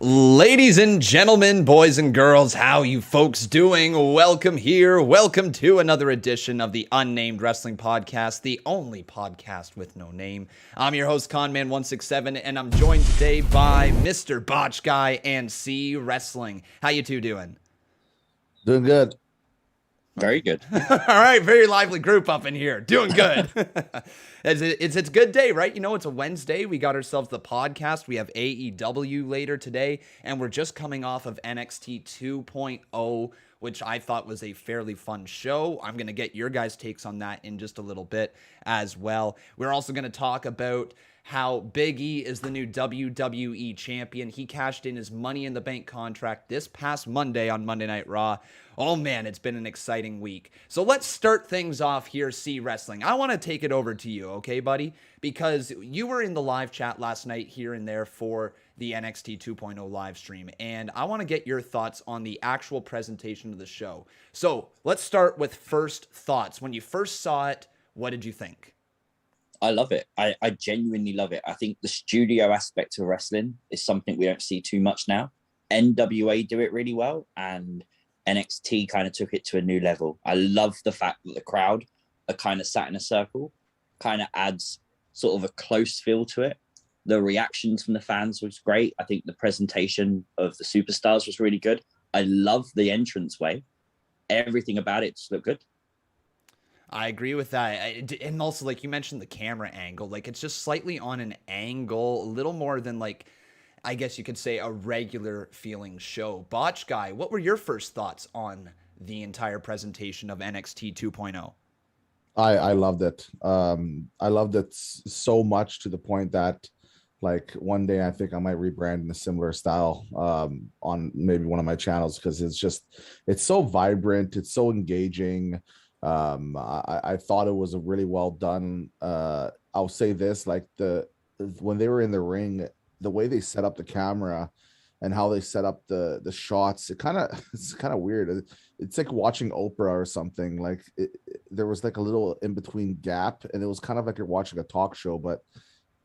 Ladies and gentlemen, boys and girls, how you folks doing? Welcome here. Welcome to another edition of the UnNamed Wrestling Podcast, the only podcast with no name. I'm your host, Conman167, and I'm joined today by Mr. Botch Guy and CWrestling. How you two doing? Doing good. Very good. All right, very lively group up in here. Doing good. It's a good day, right? You know, it's a Wednesday. We got ourselves the podcast. We have AEW later today, and we're just coming off of NXT 2.0, which I thought was a fairly fun show. I'm going to get your guys' takes on that in just a little bit as well. We're also going to talk about how Big E is the new WWE Champion. He cashed in his Money in the Bank contract this past Monday on Monday Night Raw. Oh man, it's been an exciting week. So let's start things off here, CWrestling. I want to take it over to you, okay, buddy? Because you were in the live chat last night here and there for the NXT 2.0 live stream, and I want to get your thoughts on the actual presentation of the show. So let's start with first thoughts. When you first saw it, what did you think? I love it. I genuinely love it. I think the studio aspect of wrestling is something we don't see too much now. NWA do it really well, and NXT kind of took it to a new level. I love the fact that the crowd are kind of sat in a circle, kind of adds sort of a close feel to it. The reactions from the fans was great. I think the presentation of the superstars was really good. I love the entranceway. Everything about it just looked good. I agree with that. And also, like you mentioned, the camera angle, like it's just slightly on an angle, a little more than like, I guess you could say a regular feeling show. Botch Guy, what were your first thoughts on the entire presentation of NXT 2.0? I loved it. I loved it so much to the point that like one day I think I might rebrand in a similar style on maybe one of my channels, because it's so vibrant, it's so engaging. I thought it was a really well done. I'll say this, like when they were in the ring, the way they set up the camera and how they set up the shots, it's kind of weird. It's like watching Oprah or something. Like there was like a little in between gap, and it was kind of like you're watching a talk show, but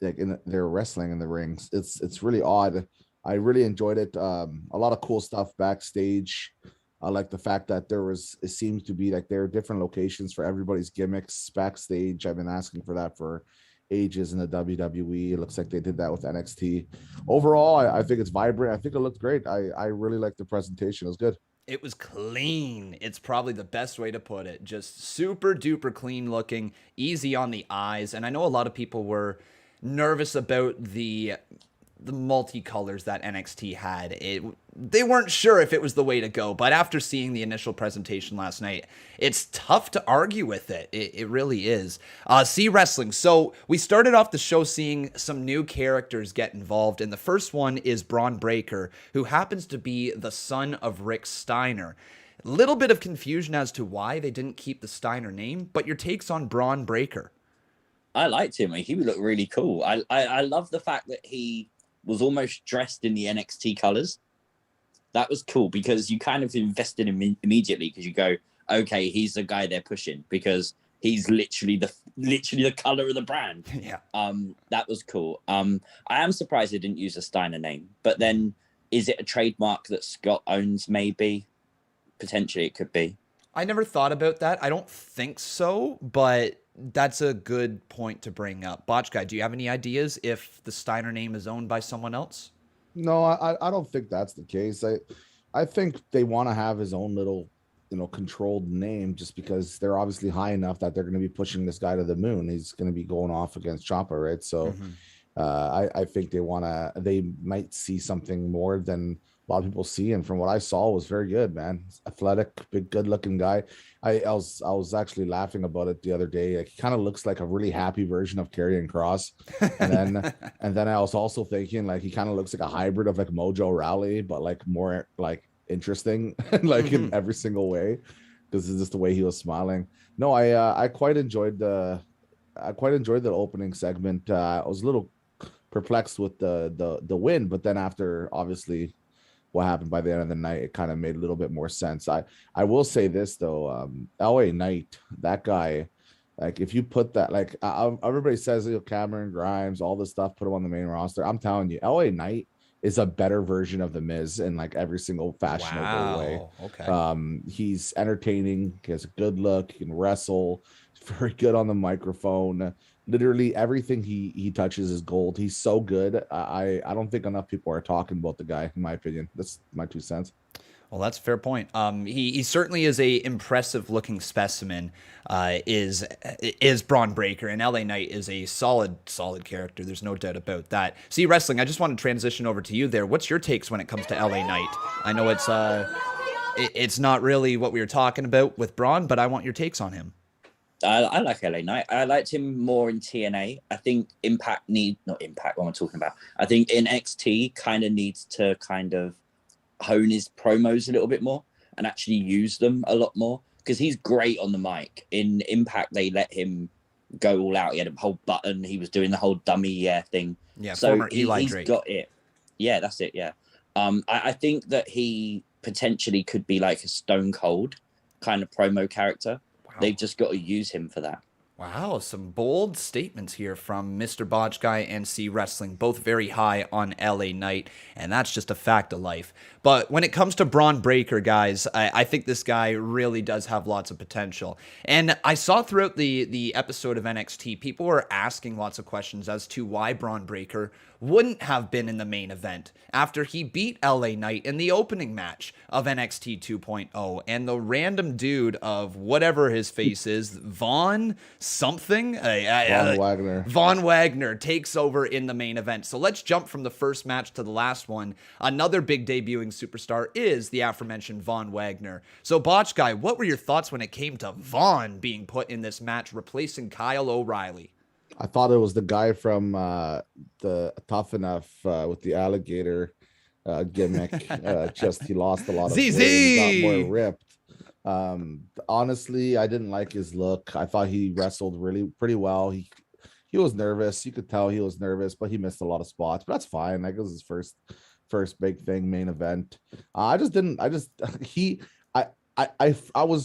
like they're wrestling in the rings. It's really odd. I really enjoyed it. A lot of cool stuff backstage. I like the fact that it seems to be like there are different locations for everybody's gimmicks backstage. I've been asking for that for ages in the WWE. It looks like they did that with NXT. Overall, I think it's vibrant. I think it looked great. I really liked the presentation. It was good. It was clean. It's probably the best way to put it. Just super duper clean looking, easy on the eyes. And I know a lot of people were nervous about the multicolors that NXT had. They weren't sure if it was the way to go, but after seeing the initial presentation last night, it's tough to argue with it. It really is. CWrestling. So we started off the show seeing some new characters get involved, and the first one is Braun Breaker, who happens to be the son of Rick Steiner. A little bit of confusion as to why they didn't keep the Steiner name, but your takes on Braun Breaker? I liked him. He looked really cool. I love the fact that he was almost dressed in the NXT colors. That was cool because you kind of invested in him immediately, because you go, okay, he's the guy they're pushing because he's literally the color of the brand. Yeah. That was cool. I am surprised they didn't use a Steiner name, but then is it a trademark that Scott owns? Maybe, potentially it could be. I never thought about that. I don't think so, but that's a good point to bring up. Botch Guy, do you have any ideas if the Steiner name is owned by someone else? No, I don't think that's the case. I think they want to have his own little, controlled name, just because they're obviously high enough that they're going to be pushing this guy to the moon. He's going to be going off against Ciampa, right? So I think they might see something more than a lot of people see, and from what I saw, was very good, man. He's athletic, big, good-looking guy. I was actually laughing about it the other day. Like, he kind of looks like a really happy version of Karrion Kross, and then I was also thinking like he kind of looks like a hybrid of like Mojo Rawley, but like more like interesting, like in every single way, because it's just the way he was smiling. No, I quite enjoyed the opening segment. I was a little perplexed with the win, but then after obviously what happened by the end of the night, it kind of made a little bit more sense. I will say this though, LA Knight, that guy, like if you put that, like everybody says, Cameron Grimes, all this stuff, put him on the main roster. I'm telling you, LA Knight is a better version of the Miz in like every single fashionable way. Okay. He's entertaining. He has a good look. He can wrestle. He's very good on the microphone. Literally everything he touches is gold. He's so good. I don't think enough people are talking about the guy, in my opinion. That's my 2 cents. Well, that's a fair point. He certainly is a impressive looking specimen. Is Braun Breaker, and LA Knight is a solid character. There's no doubt about that. CWrestling, I just want to transition over to you there. What's your takes when it comes to LA Knight? I know it's not really what we were talking about with Braun, but I want your takes on him. I like LA Knight. I liked him more in TNA. I think not Impact, what I'm talking about. I think NXT kind of needs to kind of hone his promos a little bit more and actually use them a lot more, because he's great on the mic. In Impact, they let him go all out. He had a whole button. He was doing the whole dummy thing. Yeah, so former Eli he's Drake. Got it. Yeah, that's it. Yeah. I think that he potentially could be like a Stone Cold kind of promo character. Wow. They've just got to use him for that. Wow, some bold statements here from Mr. Botch Guy and CWrestling, both very high on LA Knight, and that's just a fact of life. But when it comes to Braun Breaker, guys, I think this guy really does have lots of potential. And I saw throughout the episode of NXT, people were asking lots of questions as to why Braun Breaker wouldn't have been in the main event after he beat LA Knight in the opening match of NXT 2.0, and the random dude of whatever his face is, Von Wagner takes over in the main event. So let's jump from the first match to the last one. Another big debuting superstar is the aforementioned Von Wagner. So Botch Guy, what were your thoughts when it came to Von being put in this match, replacing Kyle O'Reilly? I thought it was the guy from the Tough Enough with the alligator gimmick. Just he lost a lot of weight. He got more ripped. Honestly, I didn't like his look. I thought he wrestled pretty well. He was nervous. You could tell he was nervous, but he missed a lot of spots. But that's fine. Like, it was his first big thing, main event. I was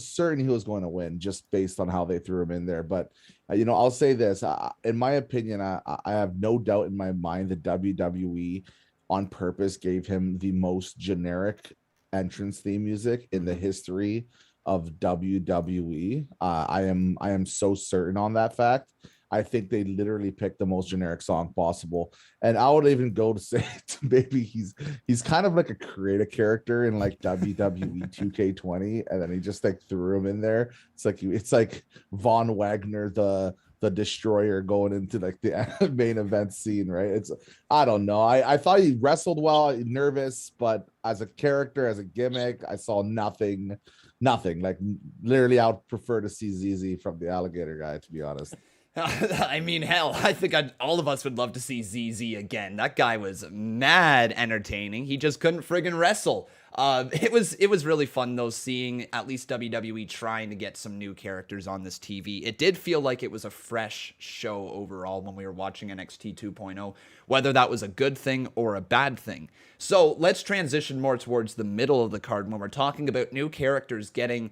certain he was going to win just based on how they threw him in there. But, I'll say this. In my opinion, I have no doubt in my mind that WWE on purpose gave him the most generic entrance theme music in the history of WWE. I am so certain on that fact. I think they literally picked the most generic song possible. And I would even go to say maybe he's kind of like a creative character in like WWE 2K20, and then he just like threw him in there. It's like Von Wagner, the destroyer, going into like the main event scene, right? I don't know. I thought he wrestled well, nervous, but as a character, as a gimmick, I saw nothing. Like, literally, I would prefer to see ZZ from the alligator guy, to be honest. I mean, hell, I think all of us would love to see ZZ again. That guy was mad entertaining. He just couldn't friggin' wrestle. It was really fun, though, seeing at least WWE trying to get some new characters on this TV. It did feel like it was a fresh show overall when we were watching NXT 2.0, whether that was a good thing or a bad thing. So let's transition more towards the middle of the card when we're talking about new characters getting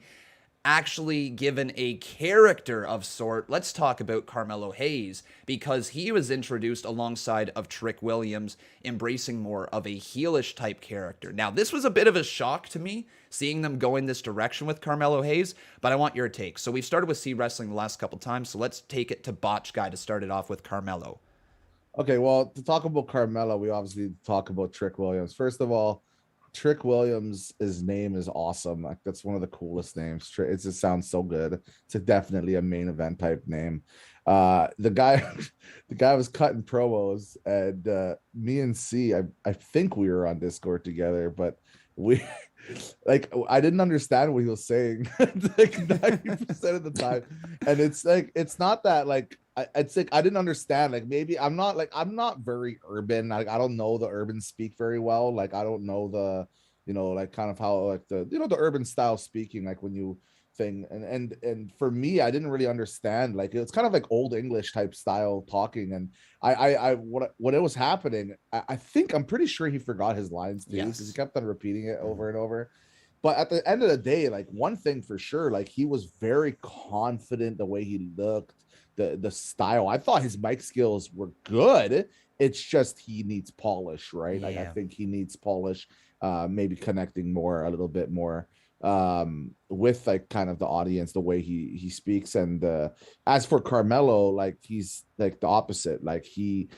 actually given a character of sort. Let's talk about Carmelo Hayes, because he was introduced alongside of Trick Williams, embracing more of a heelish type character. Now, this was a bit of a shock to me, seeing them go in this direction with Carmelo Hayes, but I want your take. So we've started with CWrestling the last couple times, so let's take it to Botch Guy to start it off with Carmelo. Okay, well, to talk about Carmelo, we obviously talk about Trick Williams. First of all, Trick Williams, his name is awesome. Like, that's one of the coolest names. It just sounds so good. It's definitely a main event type name. The guy was cutting promos, and me and C, I think we were on Discord together, but I didn't understand what he was saying like 90% of the time. And it's not that like it's like I didn't understand. Like, maybe I'm not very urban. I don't know the urban speak very well. Like, I don't know the, like kind of how like the the urban style speaking, like when you thing. And for me, I didn't really understand. Like, it's kind of like old English type style talking. And when it was happening, I think I'm pretty sure he forgot his lines too, because he kept on repeating it over and over. But at the end of the day, like, one thing for sure, like, he was very confident the way he looked, the style. I thought his mic skills were good. It's just he needs polish, right? Like I Yeah. think he needs polish, maybe connecting a little bit more with like kind of the audience, the way he speaks. And as for Carmelo, like he's like the opposite. Like he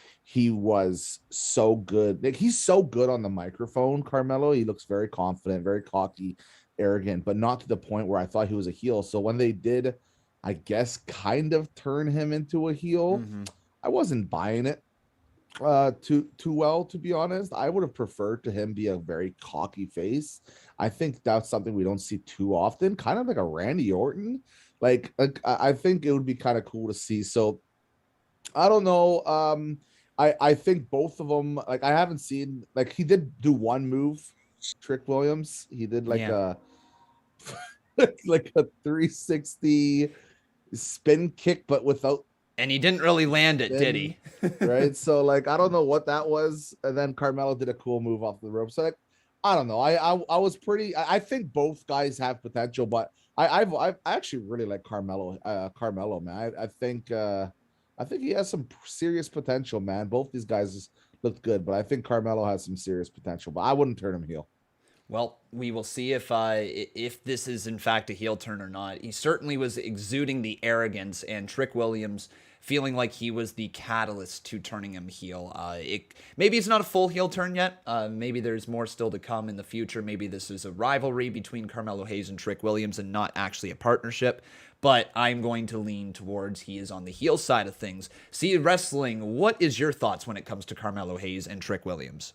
was so good. Like he's so good on the microphone, Carmelo. He looks very confident, very cocky, arrogant, but not to the point where I thought he was a heel. So when they did, I guess, kind of turn him into a heel, I wasn't buying it too well, to be honest. I would have preferred to him be a very cocky face. I think that's something we don't see too often, kind of like a Randy Orton. Like I think it would be kind of cool to see. So I don't know. I think both of them, like I haven't seen, like he did do one move, Trick Williams. He did like a like a 360 spin kick, but without. And he didn't really land it, did he? Right. So like I don't know what that was. And then Carmelo did a cool move off the rope. So like I don't know. I was pretty. I think both guys have potential, but I actually really like Carmelo. Carmelo, man. I think he has some serious potential, man. Both these guys looked good, but I think Carmelo has some serious potential. But I wouldn't turn him heel. Well, we will see if this is in fact a heel turn or not. He certainly was exuding the arrogance, and Trick Williams feeling like he was the catalyst to turning him heel. Maybe it's not a full heel turn yet. Maybe there's more still to come in the future. Maybe this is a rivalry between Carmelo Hayes and Trick Williams and not actually a partnership. But I'm going to lean towards he is on the heel side of things. CWrestling, what is your thoughts when it comes to Carmelo Hayes and Trick Williams?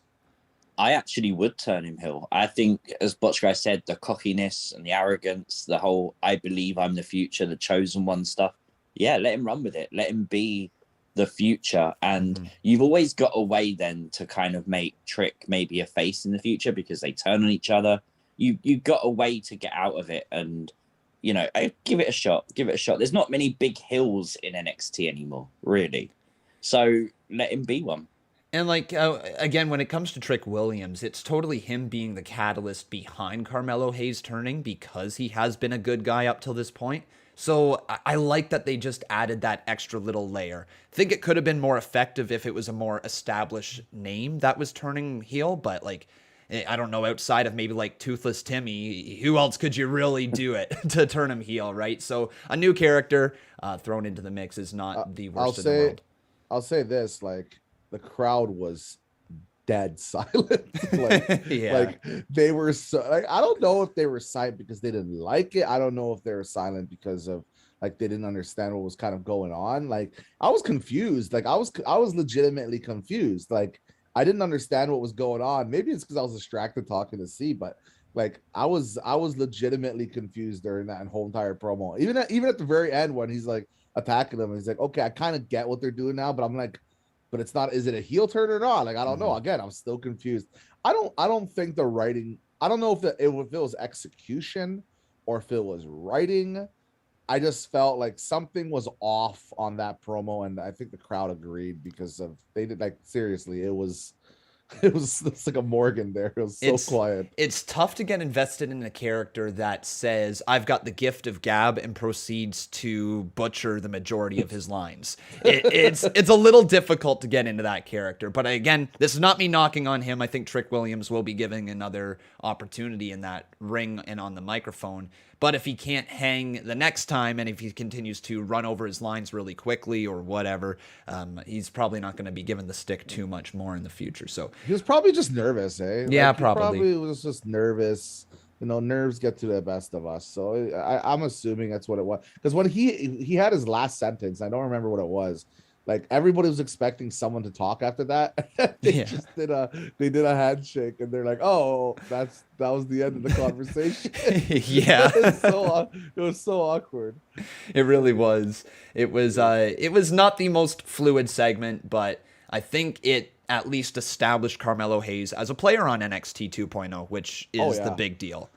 I actually would turn him heel. I think, as Botch Guy said, the cockiness and the arrogance, the whole I believe I'm the future, the chosen one stuff. Yeah, let him run with it. Let him be the future. And you've always got a way then to kind of make Trick maybe a face in the future because they turn on each other. You've got a way to get out of it. And, you know, give it a shot. Give it a shot. There's not many big hills in NXT anymore, really. So let him be one. And like, again, when it comes to Trick Williams, it's totally him being the catalyst behind Carmelo Hayes turning because he has been a good guy up till this point. So I like that they just added that extra little layer. I think it could have been more effective if it was a more established name that was turning heel, but like, I don't know, outside of maybe like Toothless Timmy, who else could you really do it to turn him heel, right? So a new character thrown into the mix is not the worst in the world. I'll say this, like, the crowd was dead silent. Like they were so like, I don't know if they were silent because they didn't like it. I don't know if they were silent because of like they didn't understand what was kind of going on. Like I was confused. Like I was legitimately confused. Like I didn't understand what was going on. Maybe it's because I was distracted talking to C, but like I was legitimately confused during that whole entire promo. Even at the very end when he's like attacking them, he's like, okay, I kind of get what they're doing now, but I'm like, but it's not, is it a heel turn or not? Like, I don't know. Again, I'm still confused. I don't think the writing, I don't know if it was execution or if it was writing. I just felt like something was off on that promo. And I think the crowd agreed because they did, like, seriously, it's like a Morgan there. It was so quiet. It's tough to get invested in a character that says, I've got the gift of gab and proceeds to butcher the majority of his lines. It's a little difficult to get into that character. But again, this is not me knocking on him. I think Trick Williams will be giving another opportunity in that ring and on the microphone. But if he can't hang the next time and if he continues to run over his lines really quickly or whatever, he's probably not going to be given the stick too much more in the future. So he was probably just nervous, eh? Yeah, like, probably. He was just nervous. You know, nerves get to the best of us. So I'm assuming that's what it was. Because when he had his last sentence, I don't remember what it was. Like everybody was expecting someone to talk after that. They did a handshake, and they're like, "Oh, that was the end of the conversation." Yeah, it was so awkward. It really was. It was not the most fluid segment, but I think it at least established Carmelo Hayes as a player on NXT 2.0, which is the big deal.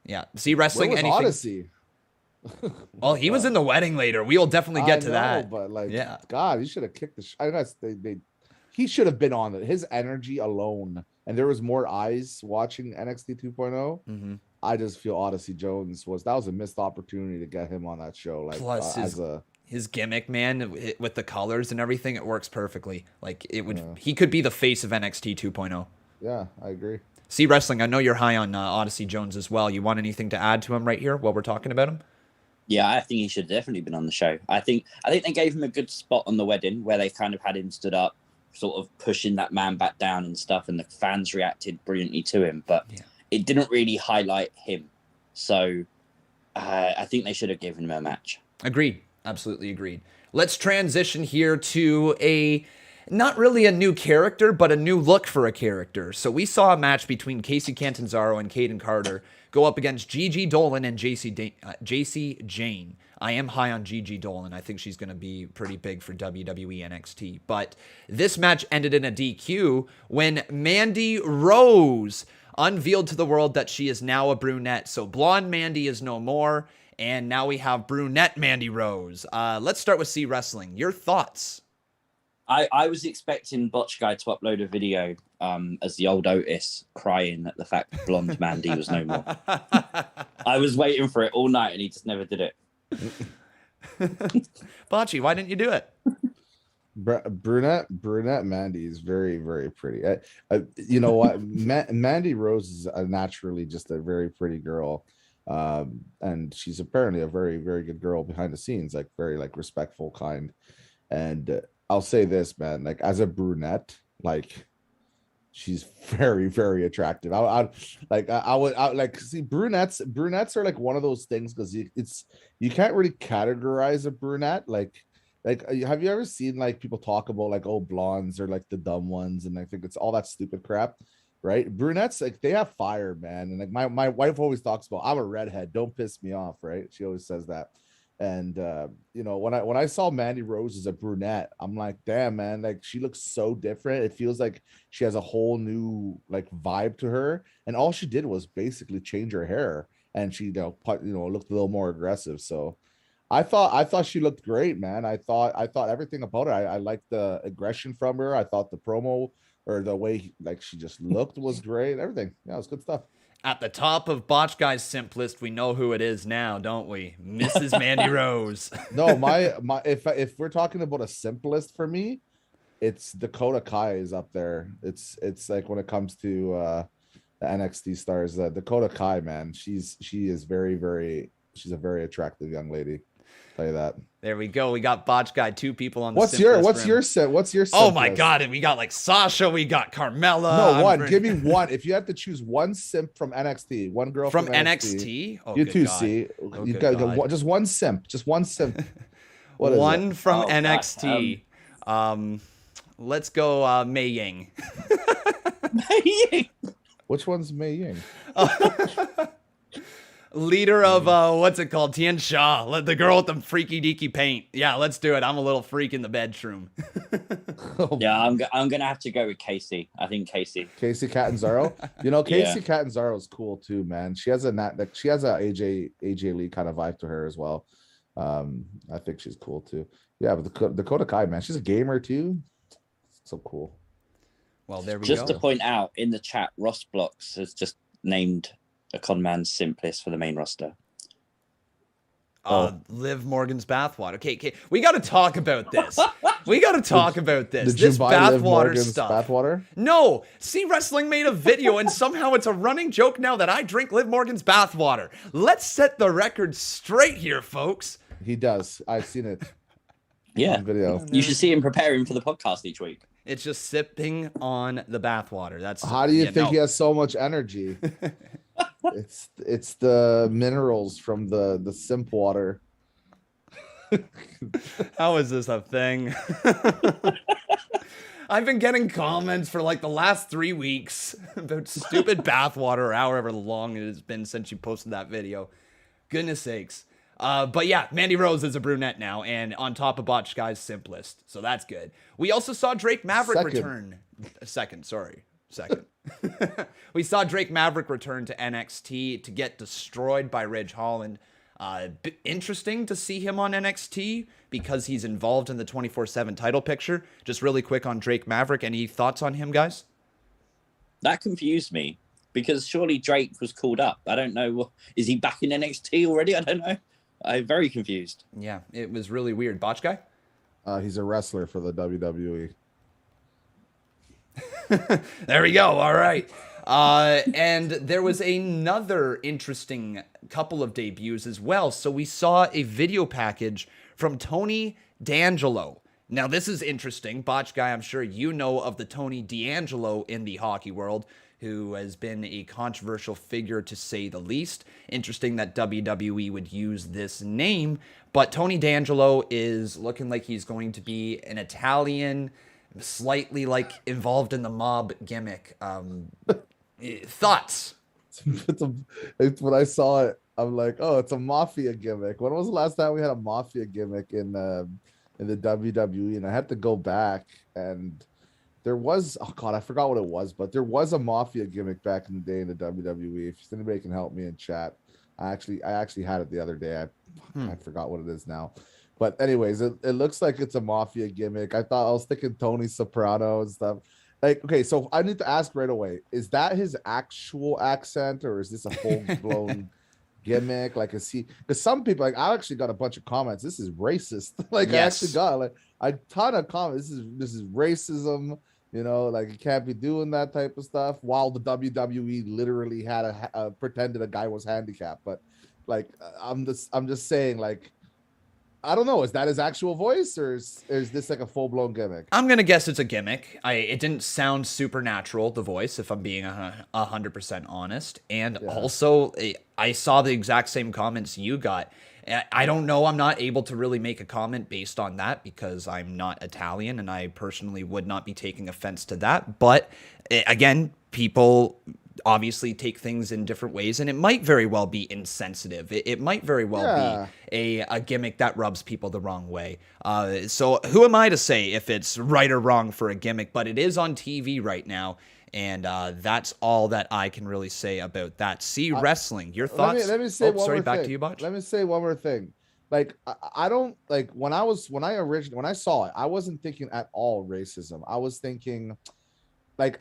Yeah, CWrestling. Where was Odyssey? Well, he was in the wedding later. We will definitely get to that. But like, God, he should have kicked the. I guess he should have been on it. His energy alone, and there was more eyes watching NXT 2.0. I just feel Odyssey Jones was a missed opportunity to get him on that show. Like, plus his gimmick, man, with the colors and everything, it works perfectly. Like he could be the face of NXT 2.0. Yeah, I agree. CWrestling, I know you're high on Odyssey Jones as well. You want anything to add to him right here while we're talking about him? Yeah, I think he should have definitely been on the show. I think they gave him a good spot on the wedding where they kind of had him stood up, sort of pushing that man back down and stuff, and the fans reacted brilliantly to him. But it didn't really highlight him. So I think they should have given him a match. Agreed. Absolutely agreed. Let's transition here to not really a new character, but a new look for a character. So we saw a match between Casey Catanzaro and Caden Carter go up against Gigi Dolan and JC Jane. I am high on Gigi Dolan. I think she's going to be pretty big for WWE NXT. But this match ended in a DQ when Mandy Rose unveiled to the world that she is now a brunette. So blonde Mandy is no more. And now we have brunette Mandy Rose. Let's start with CWrestling. Your thoughts? I was expecting Botch Guy to upload a video as the old Otis crying at the fact that blonde Mandy was no more. I was waiting for it all night and he just never did it. Bocce, why didn't you do it? Brunette Mandy is very, very pretty. You know what? Mandy Rose is naturally just a very pretty girl. And she's apparently a very, very good girl behind the scenes, like very like respectful, kind. And I'll say this, man, like as a brunette, like she's very, very attractive. I would see brunettes are like one of those things because you can't really categorize a brunette. Like have you ever seen like people talk about like, oh, blondes are like the dumb ones, and I think it's all that stupid crap, right? Brunettes, like they have fire, man. And like my wife always talks about, I'm a redhead, don't piss me off, right? She always says that. And you know, when I saw Mandy Rose as a brunette, I'm like, damn, man, like she looks so different. It feels like she has a whole new like vibe to her, and all she did was basically change her hair, and she looked a little more aggressive. So I thought she looked great, man. I thought everything about it. I liked the aggression from her. I thought the promo or the way like she just looked was great. Everything, yeah, it was good stuff. At the top of Botch Guy's simp list, we know who it is now, don't we? Mrs. Mandy Rose. No, my if we're talking about a simp list for me, it's Dakota Kai is up there. It's like when it comes to the NXT stars, Dakota Kai, man, she is very, very, she's a very attractive young lady. Tell you that. There we go. We got Botch Guy, 2 people on the What's your simp Oh my list? God. And we got like Sasha, we got Carmella. No, one. Give me one. If you had to choose one simp from NXT, one girl from NXT. Oh, you two see. You got just one simp. Just one simp. What is one it? from NXT. Let's go Mei Ying. Mei Ying. Which one's Mei Ying? Leader of what's it called? Tien Shaw, the girl with the freaky deaky paint. Yeah, let's do it. I'm a little freak in the bedroom. Yeah, I'm gonna have to go with Casey. I think Casey Catanzaro. You know, Casey Catanzaro is cool too, man. She has a AJ Lee kind of vibe to her as well. I think she's cool too. Yeah, but Dakota Kai, man, she's a gamer too. So cool. Well, there we go. Just to point out in the chat, Ross Blocks has just named a con man's simplest for the main roster. Liv Morgan's bathwater. Okay, we got to talk about this. We got to talk about this. Did you This buy Liv bathwater Morgan's stuff. bathwater? No, CWrestling made a video, and somehow it's a running joke now that I drink Liv Morgan's bathwater. Let's set the record straight here, folks. He does. I've seen it. Yeah, on video. You should see him preparing for the podcast each week. It's just sipping on the bathwater. That's How do you think he has so much energy? It's the minerals from the simp water. How is this a thing? I've been getting comments for like the last 3 weeks about stupid bathwater or however long it has been since you posted that video. Goodness sakes. But yeah, Mandy Rose is a brunette now, and on top of Botch Guy's simplest, so that's good. We also saw Drake Maverick return. Second. We saw Drake Maverick return to NXT to get destroyed by Ridge Holland. Interesting to see him on NXT because he's involved in the 24/7 title picture. Just really quick on Drake Maverick. Any thoughts on him, guys? That confused me because surely Drake was called up. I don't know. Is he back in NXT already? I don't know. I'm very confused. Yeah, it was really weird. Botch Guy? He's a wrestler for the WWE. There we go. All right. And there was another interesting couple of debuts as well. So we saw a video package from Tony Dangelo. Now, this is interesting. Botch Guy, I'm sure you know of the Tony D'Angelo in the hockey world, who has been a controversial figure to say the least. Interesting that WWE would use this name, but Tony D'Angelo is looking like he's going to be an Italian, slightly like involved in the mob gimmick. Thoughts? It's when I saw it, I'm like, oh, it's a mafia gimmick. When was the last time we had a mafia gimmick in the WWE? And I had to go back, and there was, oh god, I forgot what it was, but there was a mafia gimmick back in the day in the WWE. If anybody can help me in chat, I actually had it the other day. I forgot what it is now. But anyways, it looks like it's a mafia gimmick. I was thinking Tony Soprano and stuff. Like, okay, so I need to ask right away, is that his actual accent, or is this a full-blown gimmick? Like, is he, because some people, like, I actually got a bunch of comments, this is racist. Like, yes. I actually got like a ton of comments, this is racism, you know, like, you can't be doing that type of stuff, while the WWE literally had pretended a guy was handicapped. But like, I'm just saying, like, I don't know. Is that his actual voice, or is this like a full-blown gimmick? I'm going to guess it's a gimmick. It didn't sound supernatural, the voice, if I'm being 100% honest. And also, I saw the exact same comments you got. I don't know. I'm not able to really make a comment based on that because I'm not Italian, and I personally would not be taking offense to that. But again, people obviously take things in different ways, and it might very well be insensitive. It might very well be a gimmick that rubs people the wrong way. So who am I to say if it's right or wrong for a gimmick? But it is on TV right now, and that's all that I can really say about that. CWrestling, your thoughts? Let me say one more thing. Back to you, Botch. Let me say one more thing. Like, I don't, like, when I saw it, I wasn't thinking at all racism. I was thinking like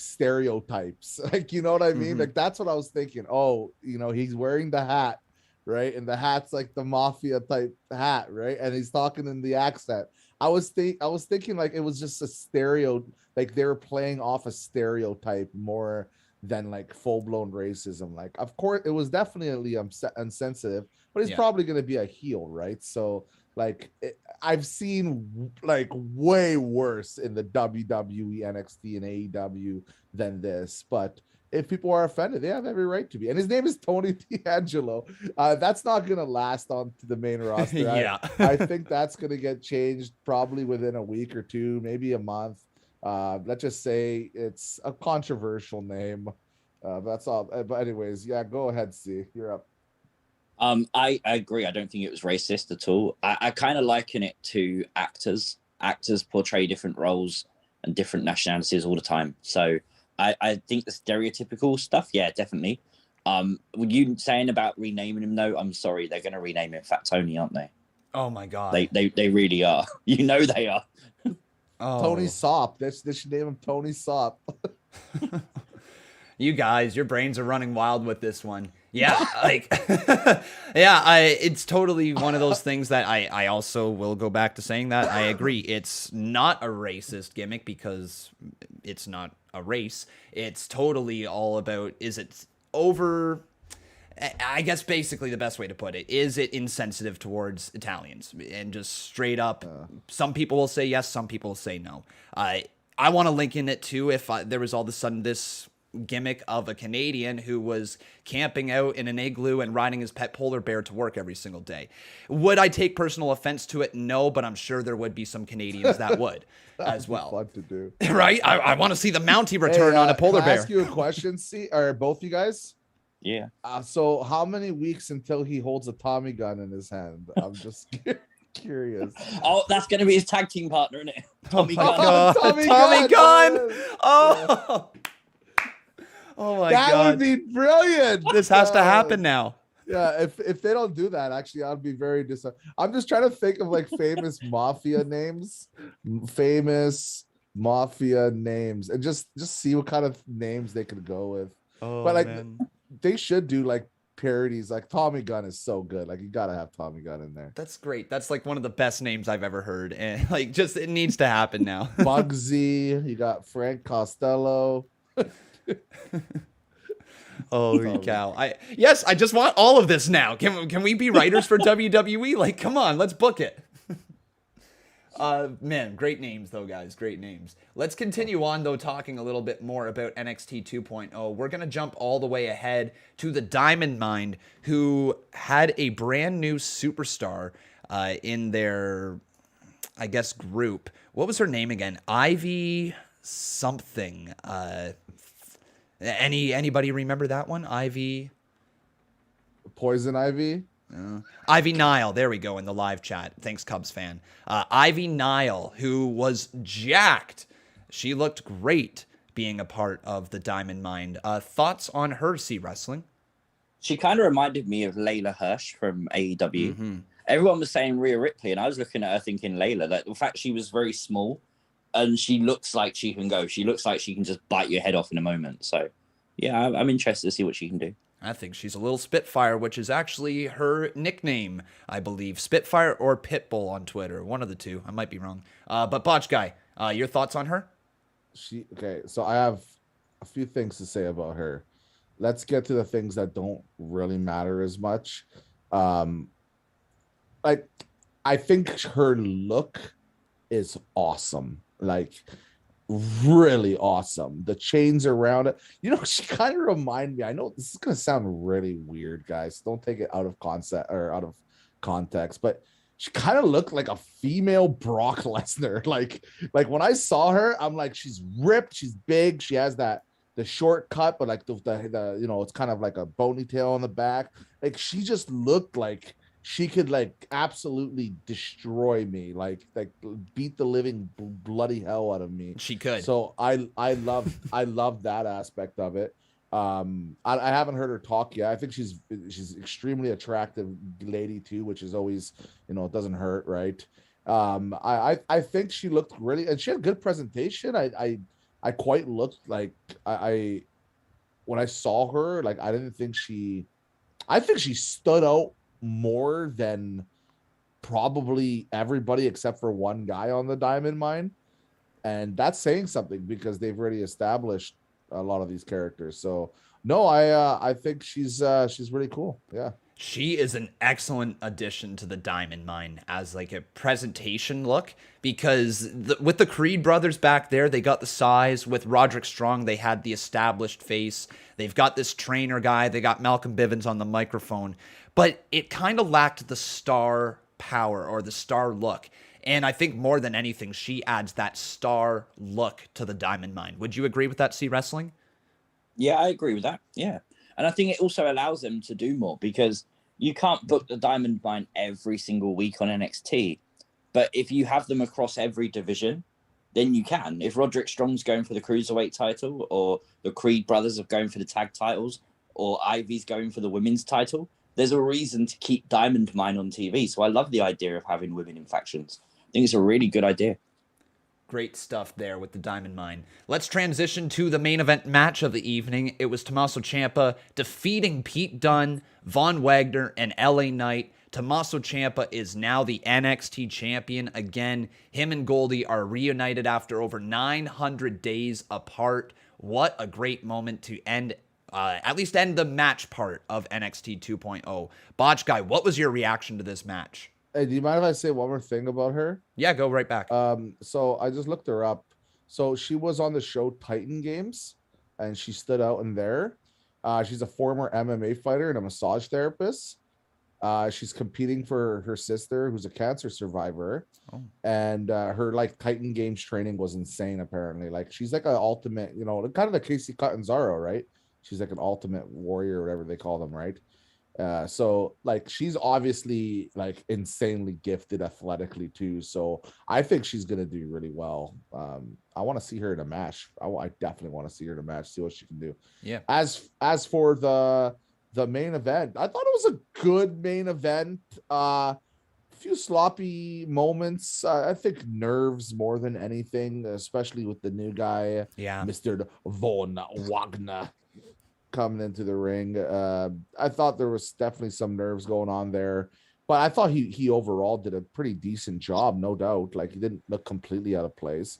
stereotypes, like, you know what I mean? Like, that's what I was thinking. Oh, you know, he's wearing the hat, right? And the hat's like the mafia type hat, right? And he's talking in the accent. I was thinking like it was just a like they were playing off a stereotype more than like full-blown racism. Like, of course, it was definitely insensitive, but he's probably going to be a heel, right? So like, I've seen like way worse in the WWE, NXT, and AEW than this. But if people are offended, they have every right to be. And his name is Tony D'Angelo. That's not going to last on to the main roster. Yeah. I think that's going to get changed probably within a week or two, maybe a month. Let's just say it's a controversial name. That's all. But anyways, yeah, go ahead, C. You're up. I agree. I don't think it was racist at all. I kind of liken it to actors. Actors portray different roles and different nationalities all the time. So I think the stereotypical stuff, yeah, definitely. Were you saying about renaming him though? I'm sorry, they're going to rename him Fat Tony, aren't they? Oh my god, they really are. You know they are. Oh. Tony Sop. They should name him Tony Sop. You guys, your brains are running wild with this one. Yeah, like, it's totally one of those things that I also will go back to saying that I agree. It's not a racist gimmick because it's not a race. It's totally all about, is it over, I guess basically the best way to put it, is it insensitive towards Italians? And just straight up, some people will say yes, some people will say no. I want to link in it too if there was all of a sudden this gimmick of a Canadian who was camping out in an igloo and riding his pet polar bear to work every single day. Would I take personal offense to it? No, but I'm sure there would be some Canadians that would as well. Fun to do. Right? I want to see the Mountie return on a polar bear. Can I ask you a question, C? Or both you guys? Yeah. So how many weeks until he holds a Tommy gun in his hand? I'm just curious. Oh, that's going to be his tag team partner, isn't it? Tommy Gunn. God. Tommy Gunn. Oh. Oh my God. That would be brilliant. This has to happen now. Yeah, if they don't do that, actually, I'd be very disappointed. I'm just trying to think of like famous mafia names, and just see what kind of names they could go with. Oh, but like, man. they should do like parodies. Like Tommy Gunn is so good. Like you gotta have Tommy Gunn in there. That's great. That's like one of the best names I've ever heard, and like just it needs to happen now. Bugsy, you got Frank Costello. Holy cow! I just want all of this now. Can we be writers for WWE? Like, come on, let's book it. Man, great names though, guys. Great names. Let's continue on though, talking a little bit more about NXT 2.0. We're gonna jump all the way ahead to the Diamond Mine, who had a brand new superstar in their, I guess, group. What was her name again? Ivy something. Anybody remember that one? Ivy. Poison Ivy. Ivy Nile, there we go in the live chat. Thanks, Cubs fan. Ivy Nile, who was jacked. She looked great being a part of the Diamond Mine. Thoughts on her, CWrestling? She kind of reminded me of Layla Hirsch from AEW. Mm-hmm. Everyone was saying Rhea Ripley, and I was looking at her thinking Layla. That the fact she was very small, and she looks like she can go. She looks like she can just bite your head off in a moment. So, yeah, I'm interested to see what she can do. I think she's a little Spitfire, which is actually her nickname, I believe. Spitfire or Pitbull on Twitter. One of the two. I might be wrong. But Botch Guy, your thoughts on her? Okay, so I have a few things to say about her. Let's get to the things that don't really matter as much. Like, I think her look is awesome. Like, really awesome. The chains around it. You know, she kind of remind me. I know this is gonna sound really weird, guys. Don't take it out of concept or out of context, but she kind of looked like a female Brock Lesnar. Like when I saw her, I'm like, she's ripped, she's big, she has the short cut, but like the you know, it's kind of like a ponytail on the back. Like she just looked like she could like absolutely destroy me, like beat the living bloody hell out of me. She could. So I love that aspect of it. I haven't heard her talk yet. I think she's extremely attractive lady too, which is always, you know, it doesn't hurt, right? I think she looked really, and she had good presentation. I quite looked like I when I saw her, like I think she stood out more than probably everybody except for one guy on the Diamond Mine, and that's saying something because they've already established a lot of these characters. So no, I think she's really cool. Yeah, she is an excellent addition to the Diamond Mine as like a presentation look, because with the Creed brothers back there, they got the size. With Roderick Strong, they had the established face. They've got this trainer guy. They got Malcolm Bivens on the microphone, but it kind of lacked the star power or the star look. And I think more than anything, she adds that star look to the Diamond Mine. Would you agree with that, CWrestling? Yeah, I agree with that. Yeah. And I think it also allows them to do more, because you can't book the Diamond Mine every single week on NXT. But if you have them across every division, then you can. If Roderick Strong's going for the Cruiserweight title, or the Creed brothers are going for the tag titles, or Ivy's going for the women's title, there's a reason to keep Diamond Mine on TV. So I love the idea of having women in factions. I think it's a really good idea. Great stuff there with the Diamond Mine. Let's transition to the main event match of the evening. It was Tommaso Ciampa defeating Pete Dunne, Von Wagner, and LA Knight. Tommaso Ciampa is now the NXT champion again. Him and Goldie are reunited after over 900 days apart. What a great moment to end the match part of NXT 2.0. Botch Guy, what was your reaction to this match? Hey, do you mind if I say one more thing about her? Yeah, go right back. So I just looked her up. So she was on the show Titan Games, and she stood out in there. She's a former MMA fighter and a massage therapist. She's competing for her sister, who's a cancer survivor. Oh. And her like Titan Games training was insane. Apparently, like she's like an ultimate, you know, kind of the Casey Catanzaro, right? She's like an ultimate warrior, or whatever they call them, right? So like she's obviously like insanely gifted athletically too. So I think she's gonna do really well. I want to see her in a match. I definitely want to see her in a match, see what she can do. Yeah. As for the main event, I thought it was a good main event. A few sloppy moments. I think nerves more than anything, especially with the new guy, yeah, Mr. Von Wagner. coming into the ring. I thought there was definitely some nerves going on there, but I thought he overall did a pretty decent job, no doubt. Like, he didn't look completely out of place,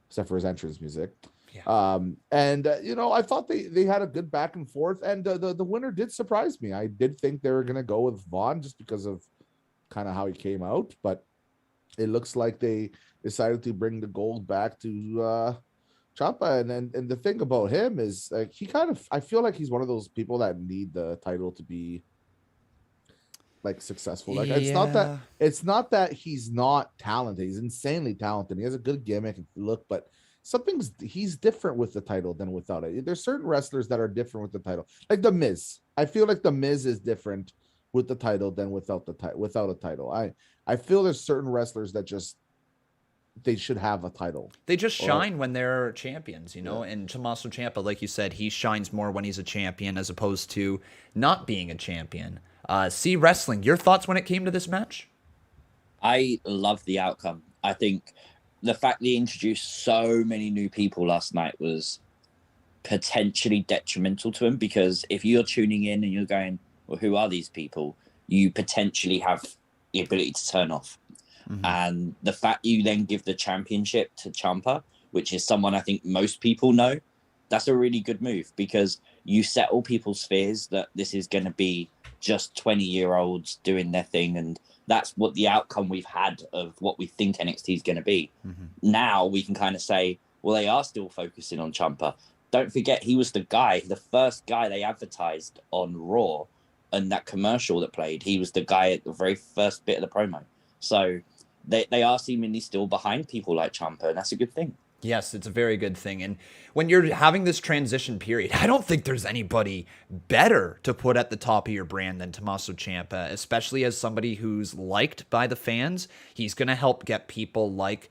except for his entrance music. Yeah. I thought they had a good back and forth, and the winner did surprise me. I did think they were gonna go with Vaughn just because of kind of how he came out, but it looks like they decided to bring the gold back to Ciampa. And the thing about him is, like, I feel like he's one of those people that need the title to be like successful. Like, it's not that he's not talented. He's insanely talented. He has a good gimmick and look, but he's different with the title than without it. There's certain wrestlers that are different with the title, like the Miz. I feel like the Miz is different with the title than without a title. I feel there's certain wrestlers that they should have a title. They just shine when they're champions, and Tommaso Ciampa, like you said, he shines more when he's a champion as opposed to not being a champion. CWrestling, your thoughts when it came to this match? I love the outcome. I think the fact they introduced so many new people last night was potentially detrimental to him, because if you're tuning in and you're going, well, who are these people? You potentially have the ability to turn off. Mm-hmm. And the fact you then give the championship to Ciampa, which is someone I think most people know, that's a really good move, because you settle people's fears that this is going to be just 20-year-olds doing their thing. And that's what the outcome we've had of what we think NXT is going to be. Mm-hmm. Now we can kind of say, well, they are still focusing on Ciampa. Don't forget, he was the first guy they advertised on Raw, and that commercial that played, he was the guy at the very first bit of the promo. So they are seemingly still behind people like Ciampa, and that's a good thing. Yes, it's a very good thing. And when you're having this transition period, I don't think there's anybody better to put at the top of your brand than Tommaso Ciampa, especially as somebody who's liked by the fans. He's going to help get people like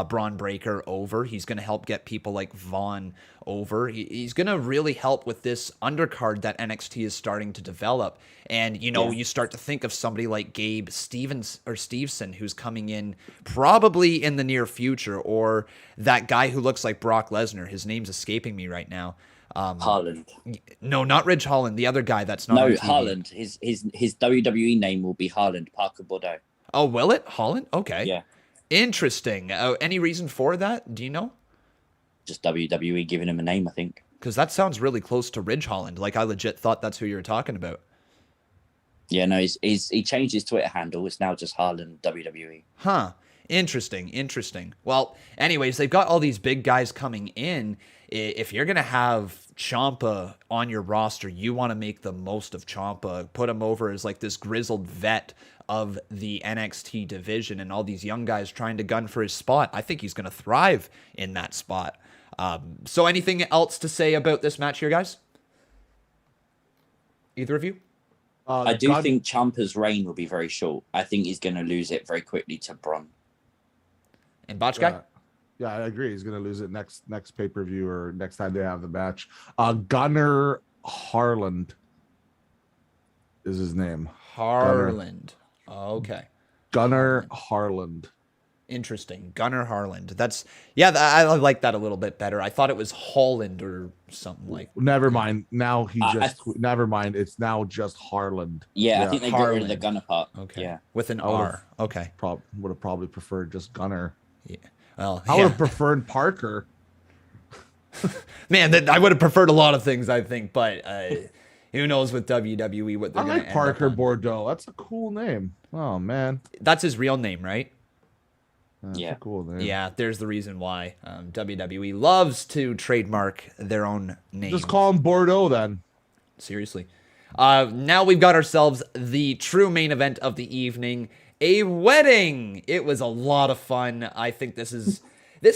Braun Breaker over. He's going to help get people like Vaughn over. He's going to really help with this undercard that NXT is starting to develop. And, you start to think of somebody like Gabe Steveson, who's coming in probably in the near future, or that guy who looks like Brock Lesnar. His name's escaping me right now. Holland. No, not Ridge Holland. The other guy that's not No, on TV. Holland. His WWE name will be Holland, Parker Bordeaux. Oh, will it? Holland? Okay. Yeah. Interesting. Any reason for that? Do you know? Just WWE giving him a name, I think. Because that sounds really close to Ridge Holland. Like, I legit thought that's who you were talking about. Yeah, no, he changed his Twitter handle. It's now just Holland WWE. Huh. Interesting. Well, anyways, they've got all these big guys coming in. If you're going to have Ciampa on your roster, you want to make the most of Ciampa. Put him over as like this grizzled vet of the NXT division, and all these young guys trying to gun for his spot. I think he's going to thrive in that spot. So anything else to say about this match here, guys? Either of you? I do think Ciampa's reign will be very short. I think he's going to lose it very quickly to Braun. And Botch Guy? Yeah, I agree. He's going to lose it next pay-per-view or next time they have the match. Gunnar Harland is his name. Harland. Okay. Gunnar Harland. Interesting. Gunnar Harland. I like that a little bit better. I thought it was Holland or something like that. Never mind. Now never mind. It's now just Harland. Yeah, I think they got rid of the Gunnar part. Okay. Yeah. With an R. Okay. Would have probably preferred just Gunnar. Yeah. Well, I would have preferred Parker. Man, I would have preferred a lot of things, I think, but who knows with WWE what they're going to end Parker up on. Bordeaux. That's a cool name. Oh, man. That's his real name, right? That's a cool name. Yeah, there's the reason why. WWE loves to trademark their own name. Just call him Bordeaux then. Seriously. Now we've got ourselves the true main event of the evening, a wedding. It was a lot of fun. I think this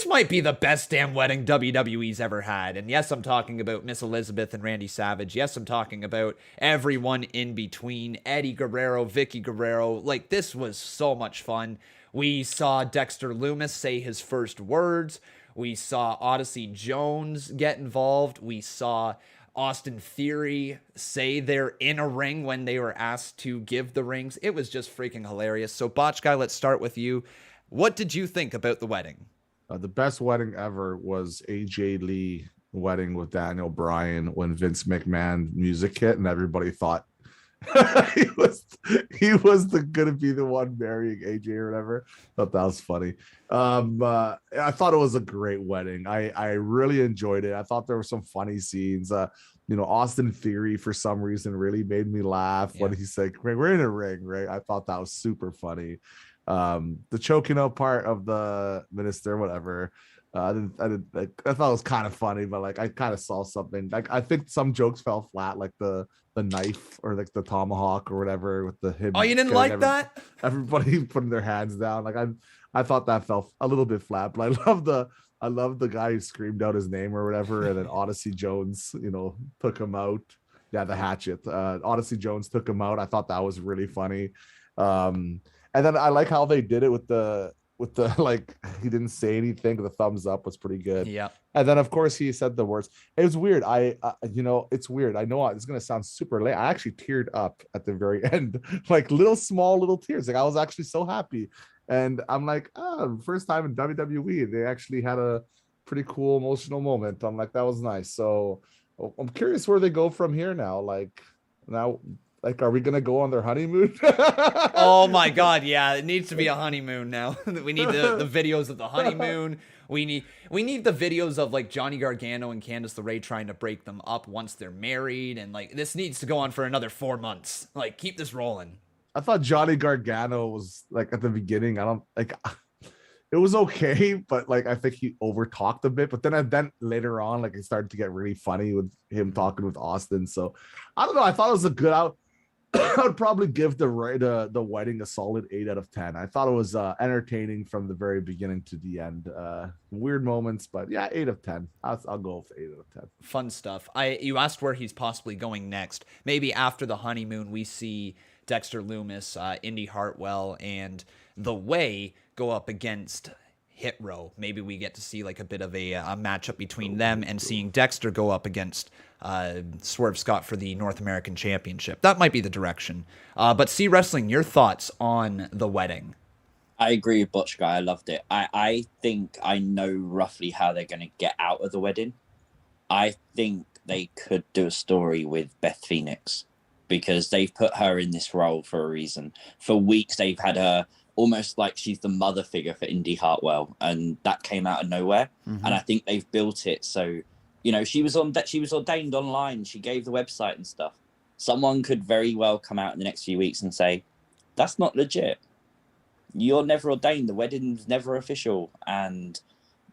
might be the best damn wedding WWE's ever had. And yes, I'm talking about Miss Elizabeth and Randy Savage. Yes, I'm talking about everyone in between. Eddie Guerrero, Vicky Guerrero. Like, this was so much fun. We saw Dexter Lumis say his first words. We saw Odyssey Jones get involved. We saw Austin Theory say they're in a ring when they were asked to give the rings. It was just freaking hilarious. So, Botch Guy, let's start with you. What did you think about the wedding? The best wedding ever was AJ Lee wedding with Daniel Bryan when Vince McMahon music hit and everybody thought he was gonna be the one marrying AJ or whatever. Thought that was funny. I thought it was a great wedding. I really enjoyed it. I thought there were some funny scenes. Austin Theory for some reason really made me laugh when he said, "We're in a ring," right? I thought that was super funny. The choking out part of the minister, whatever. I thought it was kind of funny, but like I kind of saw something. Like I think some jokes fell flat, like the knife or like the tomahawk or whatever with the him. Oh, you didn't like that? Everybody putting their hands down. Like I thought that fell a little bit flat, but I love the guy who screamed out his name or whatever, and then Odyssey Jones, took him out. Yeah, the hatchet. Odyssey Jones took him out. I thought that was really funny. And then I like how they did it with the like he didn't say anything. The thumbs up was pretty good. Yeah. And then of course he said the words. It was weird. It's weird. I know it's gonna sound super late. I actually teared up at the very end, like small little tears. Like I was actually so happy. And I'm like, first time in WWE, they actually had a pretty cool emotional moment. I'm like, that was nice. So I'm curious where they go from here now. Like, are we gonna go on their honeymoon? Oh my God, yeah, it needs to be a honeymoon now. We need the videos of the honeymoon. We need the videos of like Johnny Gargano and Candice LeRae trying to break them up once they're married, and like this needs to go on for another 4 months. Like keep this rolling. I thought Johnny Gargano was like at the beginning. It was okay, but like I think he overtalked a bit. But then later on, like it started to get really funny with him talking with Austin. So I don't know. I thought it was a good out. I would probably give the wedding a solid 8 out of 10. I thought it was entertaining from the very beginning to the end. Weird moments, but yeah, 8 of 10. I'll go with 8 out of 10. Fun stuff. You asked where he's possibly going next. Maybe after the honeymoon, we see Dexter Lumis, Indy Hartwell, and The Way go up against Hit Row. Maybe we get to see like a bit of a matchup between them, and seeing Dexter go up against Swerve Scott for the North American Championship. That might be the direction. But CWrestling, your thoughts on the wedding? I agree with Botch Guy. I loved it. I think I know roughly how they're going to get out of the wedding. I think they could do a story with Beth Phoenix, because they've put her in this role for a reason. For weeks, they've had her almost like she's the mother figure for Indy Hartwell, and that came out of nowhere. Mm-hmm. And I think they've built it so, she was ordained online. She gave the website and stuff. Someone could very well come out in the next few weeks and say, that's not legit. You're never ordained. The wedding's never official. And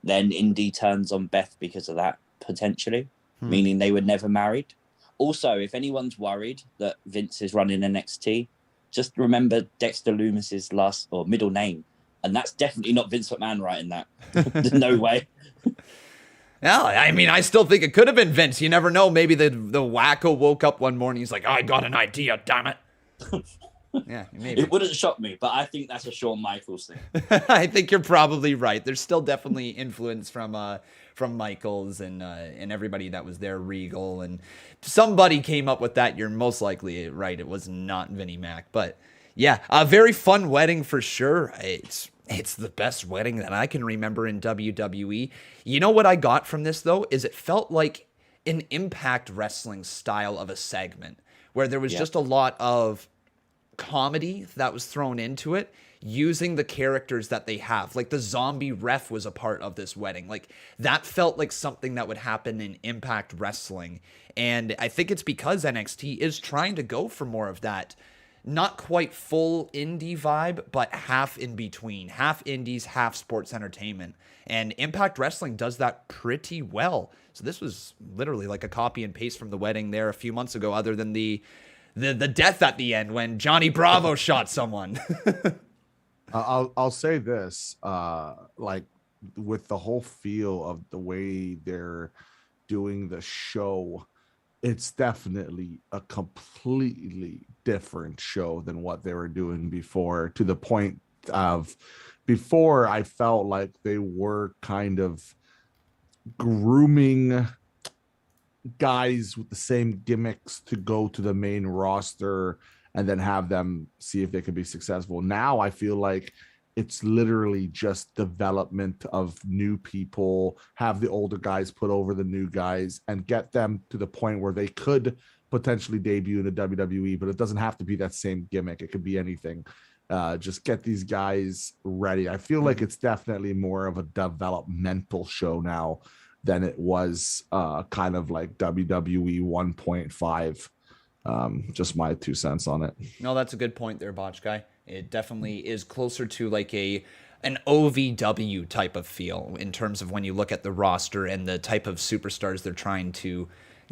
then Indy turns on Beth because of that, potentially, meaning they were never married. Also, if anyone's worried that Vince is running NXT, just remember Dexter Lumis's last or middle name. And that's definitely not Vince McMahon writing that. No way. Yeah, I mean, I still think it could have been Vince. You never know. Maybe the wacko woke up one morning. He's like, I got an idea, damn it. Yeah, maybe. It wouldn't shock me, but I think that's a Shawn Michaels thing. I think you're probably right. There's still definitely influence from Michaels and everybody that was there, Regal, and somebody came up with that. You're most likely right. It was not Vinnie Mac, but yeah, a very fun wedding for sure. It's the best wedding that I can remember in WWE. You know what I got from this though is it felt like an Impact Wrestling style of a segment where there was just a lot of comedy that was thrown into it, using the characters that they have. Like the zombie ref was a part of this wedding. Like that felt like something that would happen in Impact Wrestling. And I think it's because NXT is trying to go for more of that, not quite full indie vibe, but half in between, half indies, half sports entertainment. And Impact Wrestling does that pretty well. So this was literally like a copy and paste from the wedding there a few months ago, other than the death at the end when Johnny Bravo shot someone. I'll say this, like with the whole feel of the way they're doing the show, it's definitely a completely different show than what they were doing before, to the point of before I felt like they were kind of grooming guys with the same gimmicks to go to the main roster and then have them see if they could be successful. Now I feel like it's literally just development of new people, have the older guys put over the new guys and get them to the point where they could potentially debut in the WWE, but it doesn't have to be that same gimmick. It could be anything. Just get these guys ready. I feel like it's definitely more of a developmental show now than it was kind of like WWE 1.5. Just my 2 cents on it. No, that's a good point there, Botch Guy. It definitely is closer to like an OVW type of feel in terms of when you look at the roster and the type of superstars they're trying to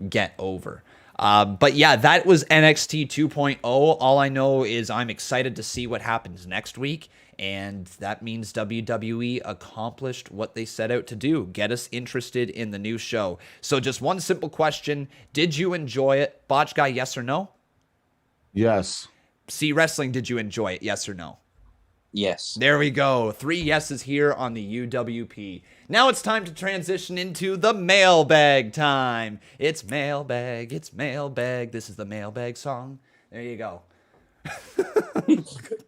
get over. But yeah, that was NXT 2.0. All I know is I'm excited to see what happens next week. And that means WWE accomplished what they set out to do, get us interested in the new show. So just one simple question. Did you enjoy it? Botch Guy, yes or no? Yes. CWrestling, did you enjoy it? Yes or no? Yes. There we go. 3 yeses here on the UWP. Now it's time to transition into the mailbag time. It's mailbag. It's mailbag. This is the mailbag song. There you go. Good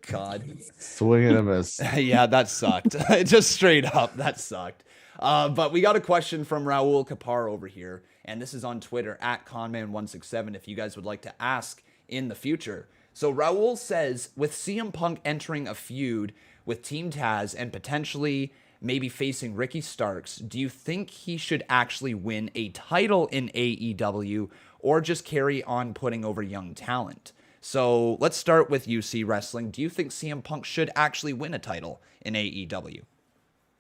God. Swing and a miss. Yeah, that sucked. Just straight up, that sucked. But we got a question from Raul Kapar over here, and this is on Twitter at Conman167 if you guys would like to ask in the future. So Raul says, with CM Punk entering a feud with Team Taz and potentially maybe facing Ricky Starks, do you think he should actually win a title in AEW or just carry on putting over young talent? So let's start with UC Wrestling. Do you think CM Punk should actually win a title in AEW?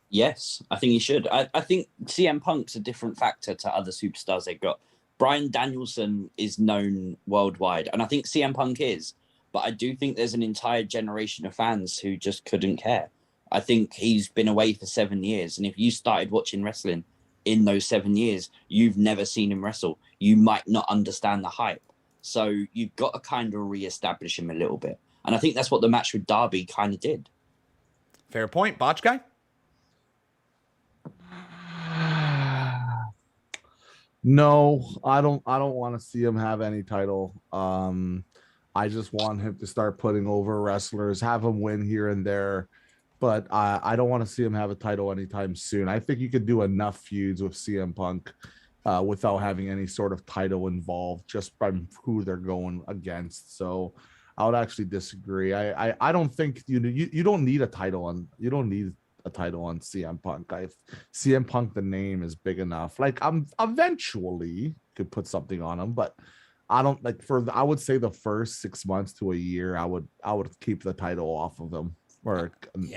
Yes, I think he should. I think CM Punk's a different factor to other superstars they've got. Bryan Danielson is known worldwide, and I think CM Punk is. But I do think there's an entire generation of fans who just couldn't care. I think he's been away for 7 years. And if you started watching wrestling in those 7 years, you've never seen him wrestle. You might not understand the hype. So you've got to kind of reestablish him a little bit. And I think that's what the match with Darby kind of did. Fair point. Botch Guy? No, I don't want to see him have any title. I just want him to start putting over wrestlers, have him win here and there. But I don't want to see him have a title anytime soon. I think you could do enough feuds with CM Punk without having any sort of title involved, just by who they're going against. So I would actually disagree. I don't think you don't need a title on CM Punk. CM Punk, the name is big enough. Like I'm eventually could put something on him, but I don't like I would say the first 6 months to a year, I would keep the title off of him or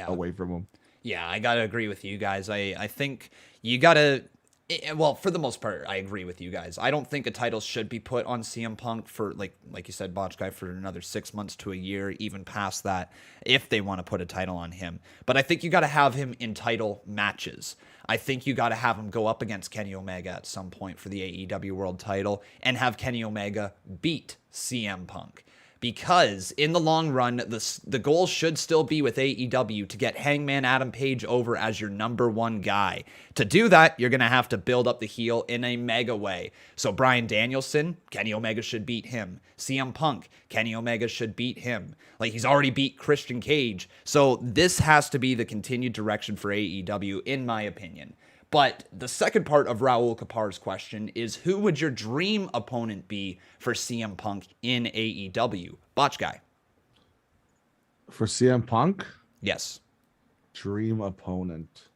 away from him. Yeah, I gotta agree with you guys. I think you gotta. Well, for the most part, I agree with you guys. I don't think a title should be put on CM Punk for, like you said, Botch Guy, for another 6 months to a year, even past that, if they want to put a title on him. But I think you got to have him in title matches. I think you got to have him go up against Kenny Omega at some point for the AEW World title and have Kenny Omega beat CM Punk. Because in the long run, the goal should still be with AEW to get Hangman Adam Page over as your number one guy. To do that, you're going to have to build up the heel in a mega way. So Bryan Danielson, Kenny Omega should beat him. CM Punk, Kenny Omega should beat him. Like, he's already beat Christian Cage. So this has to be the continued direction for AEW, in my opinion. But the second part of Raul Kapar's question is, who would your dream opponent be for CM Punk in AEW? Botch Guy. For CM Punk? Yes. Dream opponent.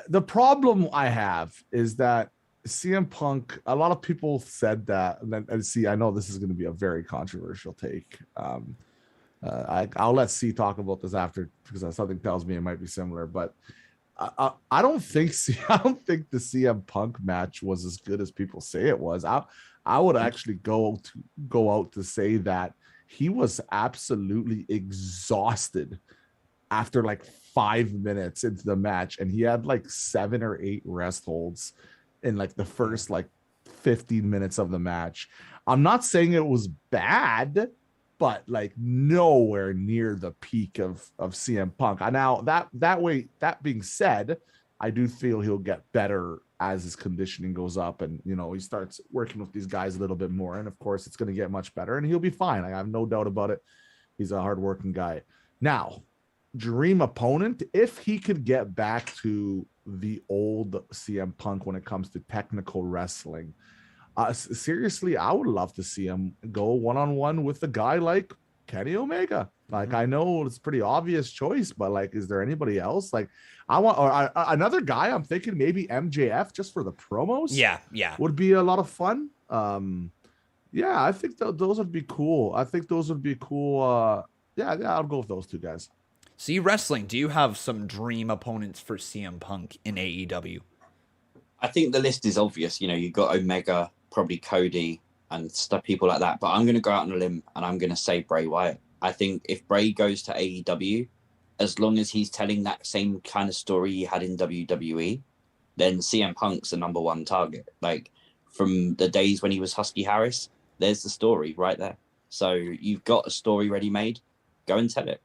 The problem I have is that CM Punk, a lot of people said that, and see, I know this is going to be a very controversial take. I'll let C talk about this after, because something tells me it might be similar, but I don't think the CM Punk match was as good as people say it was. I would actually go out to say that he was absolutely exhausted after like 5 minutes into the match, and he had like 7 or 8 rest holds in like the first like 15 minutes of the match. I'm not saying it was bad, but like nowhere near the peak of CM Punk. Now that being said, I do feel he'll get better as his conditioning goes up, and he starts working with these guys a little bit more, and of course it's going to get much better and he'll be fine. I have no doubt about it. He's a hardworking guy. Now, dream opponent, if he could get back to the old CM Punk when it comes to technical wrestling, seriously, I would love to see him go one-on-one with a guy like Kenny Omega. Like, I know it's a pretty obvious choice, but like, is there anybody else? Like, I want another guy. I'm thinking maybe MJF just for the promos. Yeah, would be a lot of fun. Yeah, I think those would be cool. I think those would be cool. Yeah, I'll go with those two guys. CWrestling, do you have some dream opponents for CM Punk in AEW? I think the list is obvious. You know, you've got Omega, probably Cody, and stuff, people like that. But I'm going to go out on a limb and I'm going to say Bray Wyatt. I think if Bray goes to AEW, as long as he's telling that same kind of story he had in WWE, then CM Punk's the number one target. Like, from the days when he was Husky Harris, there's the story right there. So you've got a story ready made. Go and tell it.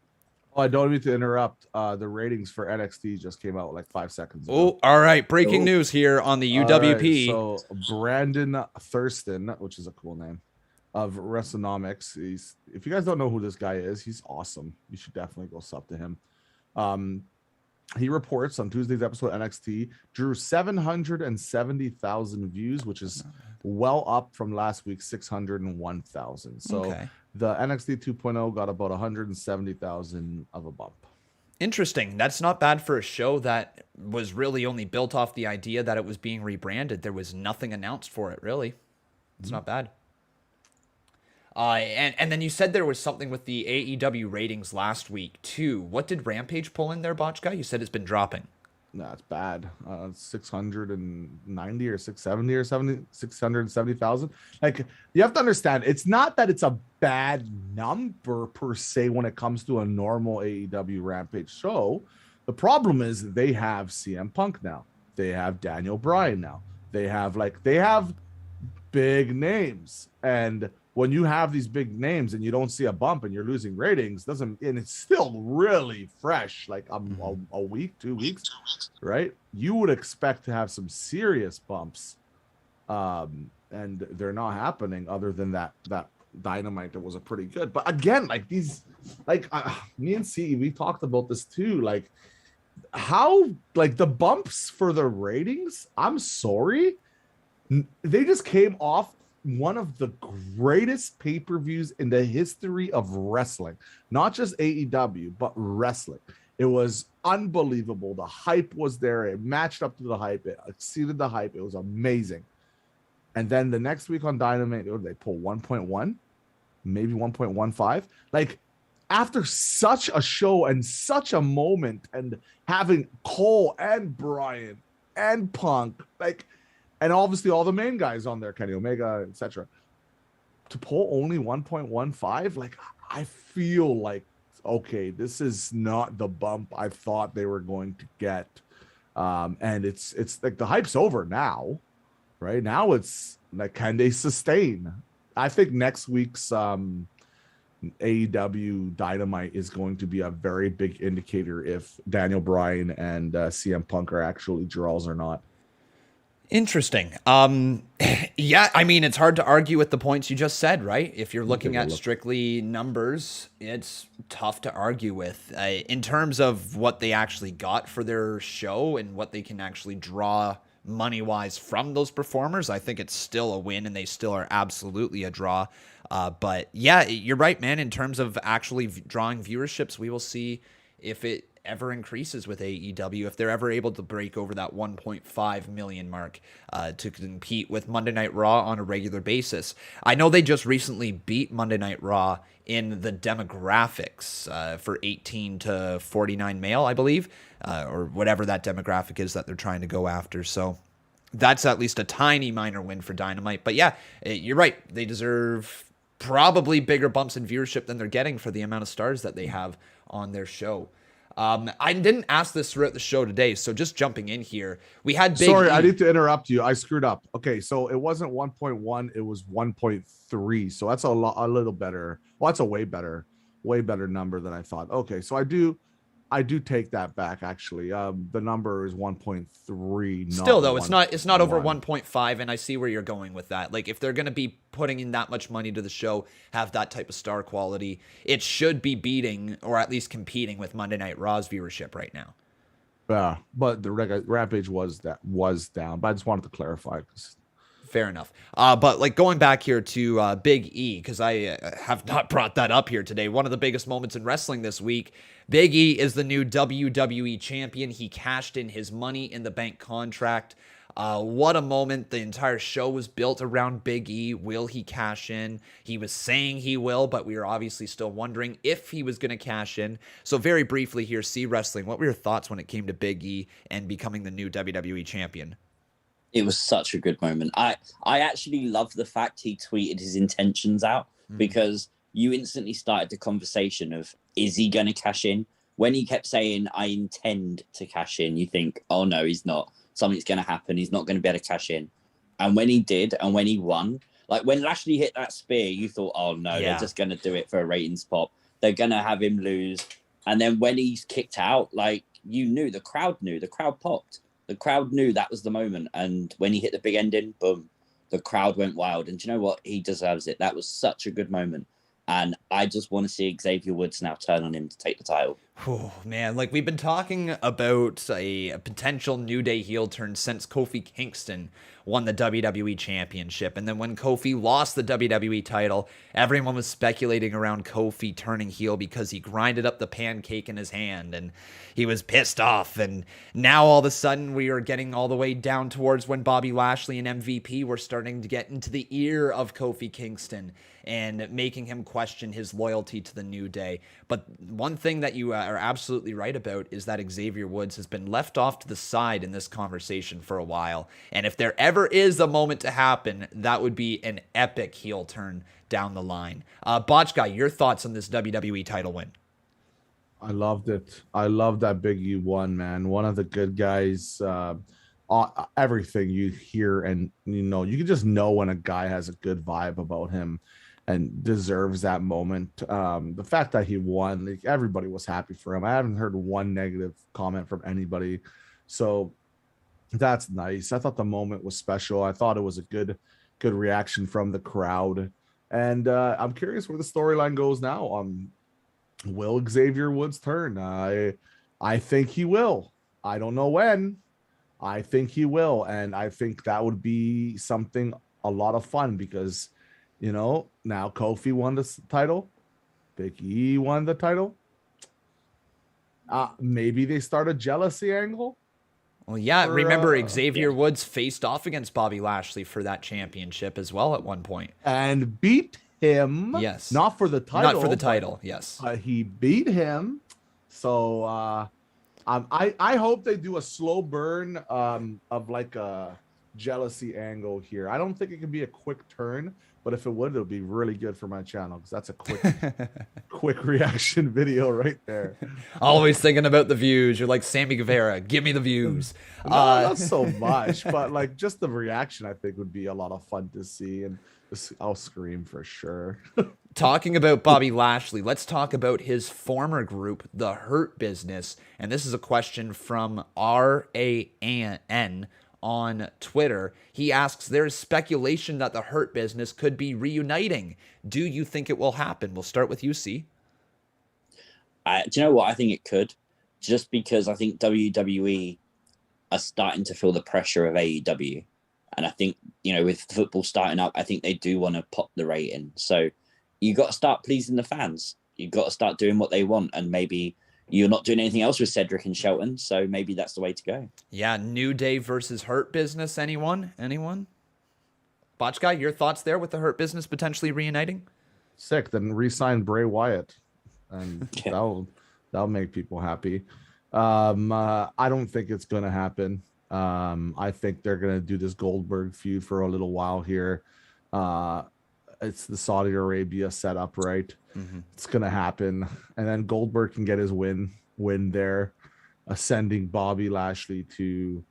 Oh, I don't mean to interrupt. The ratings for NXT just came out like 5 seconds ago. Oh, all right. Breaking news here on the UWP. Right, so Brandon Thurston, which is a cool name, of WrestleNomics. If you guys don't know who this guy is, he's awesome. You should definitely go sub to him. He reports on Tuesday's episode NXT drew 770,000 views, which is well up from last week's 601,000. So the NXT 2.0 got about 170,000 of a bump. Interesting. That's not bad for a show that was really only built off the idea that it was being rebranded. There was nothing announced for it, really. It's not bad. And then you said there was something with the AEW ratings last week too. What did Rampage pull in there, Botch Guy? You said it's been dropping. No, it's bad. 690 or 670 or 670,000. Like, you have to understand, it's not that it's a bad number per se when it comes to a normal AEW Rampage show. The problem is they have CM Punk now. They have Daniel Bryan now. They have big names, and when you have these big names and you don't see a bump and you're losing ratings, and it's still really fresh, like a week, 2 weeks, right? You would expect to have some serious bumps, and they're not happening. Other than that Dynamite that was a pretty good. But again, like these, me and C, we talked about this too. Like, how, like, the bumps for the ratings, I'm sorry, they just came off one of the greatest pay-per-views in the history of wrestling, not just AEW, but wrestling. It was unbelievable. The hype was there. It matched up to the hype. It exceeded the hype. It was amazing. And then the next week on Dynamite, they pull 1.1, maybe 1.15. Like, after such a show and such a moment, and having Cole and Bryan and Punk, like, and obviously all the main guys on there, Kenny Omega, etc., to pull only 1.15, like, I feel like, okay, this is not the bump I thought they were going to get. And it's like the hype's over now, right? Now it's like, can they sustain? I think next week's AEW Dynamite is going to be a very big indicator if Daniel Bryan and CM Punk are actually draws or not. Interesting. Yeah, I mean, it's hard to argue with the points you just said, right? If you're looking at strictly numbers, it's tough to argue with. In terms of what they actually got for their show and what they can actually draw money-wise from those performers, I think it's still a win, and they still are absolutely a draw. But yeah, you're right, man. In terms of actually drawing viewerships, we will see if it ever increases with AEW, if they're ever able to break over that 1.5 million mark to compete with Monday Night Raw on a regular basis. I know they just recently beat Monday Night Raw in the demographics for 18 to 49 male, I believe, or whatever that demographic is that they're trying to go after. So that's at least a tiny minor win for Dynamite. But yeah, you're right. They deserve probably bigger bumps in viewership than they're getting for the amount of stars that they have on their show. I didn't ask this throughout the show today, so just jumping in here, we had Big Sorry, I need to interrupt you. I screwed up. Okay, so it wasn't 1.1, it was 1.3. So that's a little better. Well, that's a way better number than I thought. Okay, so I do I do take that back. Actually, the number is 1.3. Still, though, it's not over 1. 1.5, and I see where you're going with that. Like, if they're going to be putting in that much money to the show, have that type of star quality, it should be beating or at least competing with Monday Night Raw's viewership right now. Yeah, but the Rampage was down. But I just wanted to clarify. Fair enough. But like going back here to Big E, because I have not brought that up here today. One of the biggest moments in wrestling this week. Big E is the new WWE Champion. He cashed in his Money in the Bank contract. What a moment. The entire show was built around Big E. Will he cash in? He was saying he will, but we were obviously still wondering if he was going to cash in. So very briefly here, CWrestling, what were your thoughts when it came to Big E and becoming the new WWE Champion? It was such a good moment. I actually love the fact he tweeted his intentions out, because you instantly started the conversation of, is he going to cash in? When he kept saying, I intend to cash in, you think, oh no, he's not. Something's going to happen. He's not going to be able to cash in. And when he did, and when he won, like when Lashley hit that spear, you thought, oh no, they're just going to do it for a ratings pop. They're going to have him lose. And then when he's kicked out, like the crowd popped. The crowd knew that was the moment. And when he hit the big ending, boom, the crowd went wild. And do you know what? He deserves it. That was such a good moment. And I just want to see Xavier Woods now turn on him to take the title. Oh, man, like we've been talking about a potential New Day heel turn since Kofi Kingston won the WWE Championship. And then when Kofi lost the WWE title, everyone was speculating around Kofi turning heel because he grinded up the pancake in his hand and he was pissed off. And now all of a sudden we are getting all the way down towards when Bobby Lashley and MVP were starting to get into the ear of Kofi Kingston and making him question his loyalty to the New Day. But one thing that you are absolutely right about is that Xavier Woods has been left off to the side in this conversation for a while. And if there ever is a moment to happen, that would be an epic heel turn down the line. Botch Guy, your thoughts on this WWE title win? I loved it. I love that Big E won, man. One of the good guys. Everything you hear, and you can just know when a guy has a good vibe about him and deserves that moment. The fact that he won, like, everybody was happy for him. I haven't heard one negative comment from anybody, so that's nice. I thought the moment was special. I thought it was a good reaction from the crowd, and I'm curious where the storyline goes now. Will Xavier Woods turn? I think he will. I don't know when. I think he will, and I think that would be something a lot of fun because, now Kofi won the title, Big E won the title. Maybe they start a jealousy angle. Well, yeah, remember Xavier Woods faced off against Bobby Lashley for that championship as well at one point. And beat him. Yes. Not for the title. Not for the title, yes. He beat him. So I hope they do a slow burn of like a jealousy angle here. I don't think it can be a quick turn, but if it would, it'll be really good for my channel because that's a quick reaction video right there. Always thinking about the views. You're like Sammy Guevara. Give me the views. No, not so much, but like just the reaction I think would be a lot of fun to see, and I'll scream for sure. Talking about Bobby Lashley, let's talk about his former group, The Hurt Business. And this is a question from RAN on Twitter. He asks, there is speculation that The Hurt Business could be reuniting. Do you think it will happen? We'll start with you, C. Do you know what? I think it could. Just because I think WWE are starting to feel the pressure of AEW. And I think, with football starting up, I think they do want to pop the rating. So you got to start pleasing the fans. You've got to start doing what they want. And maybe you're not doing anything else with Cedric and Shelton. So maybe that's the way to go. Yeah. New Day versus Hurt Business. Anyone? Botch Guy, your thoughts there with the Hurt Business potentially reuniting? Sick. Then re-sign Bray Wyatt. And that'll make people happy. I don't think it's going to happen. I think they're going to do this Goldberg feud for a little while here. It's the Saudi Arabia setup, right? Mm-hmm. It's going to happen. And then Goldberg can get his win there, ascending Bobby Lashley to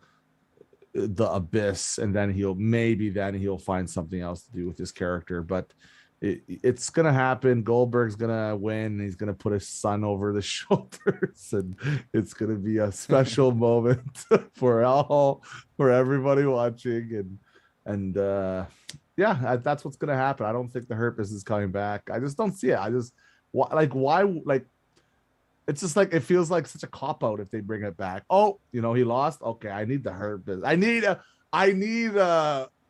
the abyss. And then he'll find something else to do with his character. But it's gonna happen. Goldberg's gonna win. He's gonna put his son over the shoulders, and it's gonna be a special moment for everybody watching. And yeah, that's what's gonna happen. I don't think the Hurt Business is coming back. I just don't see it. Why it's just like, it feels like such a cop out if they bring it back. Oh, he lost. Okay, I need the Hurt Business. I need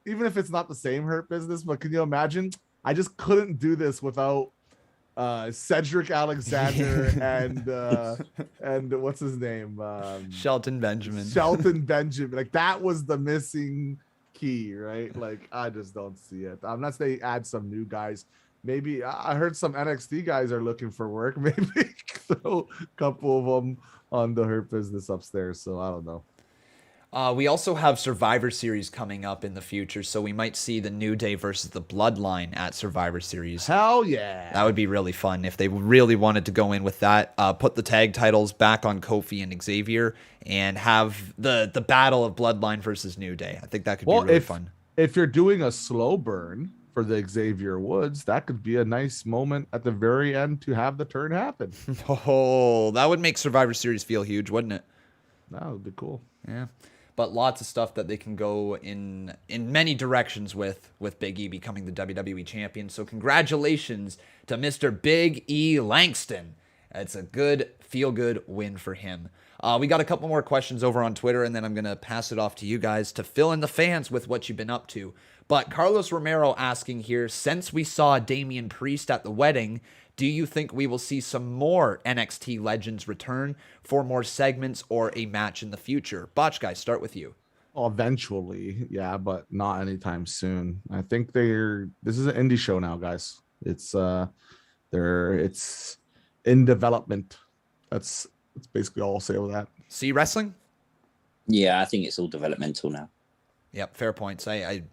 even if it's not the same Hurt Business, but can you imagine? I just couldn't do this without Cedric Alexander and what's his name? Shelton Benjamin. Like, that was the missing key, right? Like, I just don't see it. Unless they add some new guys. Maybe I heard some NXT guys are looking for work. Maybe throw a couple of them on the Hurt Business upstairs. So I don't know. We also have Survivor Series coming up in the future, so we might see the New Day versus the Bloodline at Survivor Series. Hell yeah. That would be really fun if they really wanted to go in with that. Put the tag titles back on Kofi and Xavier and have the battle of Bloodline versus New Day. I think that could be really fun. If you're doing a slow burn for the Xavier Woods, that could be a nice moment at the very end to have the turn happen. Oh, that would make Survivor Series feel huge, wouldn't it? That would be cool. Yeah. But lots of stuff that they can go in many directions with Big E becoming the WWE Champion. So congratulations to Mr. Big E Langston. It's a good, feel-good win for him. We got a couple more questions over on Twitter, and then I'm going to pass it off to you guys to fill in the fans with what you've been up to. But Carlos Romero asking here, since we saw Damian Priest at the wedding, do you think we will see some more NXT legends return for more segments or a match in the future? Botch Guy, start with you. Well, eventually, yeah, but not anytime soon. I think this is an indie show now, guys. It's in development. That's basically all I'll say with that. CWrestling? Yeah, I think it's all developmental now. Yep, fair points. I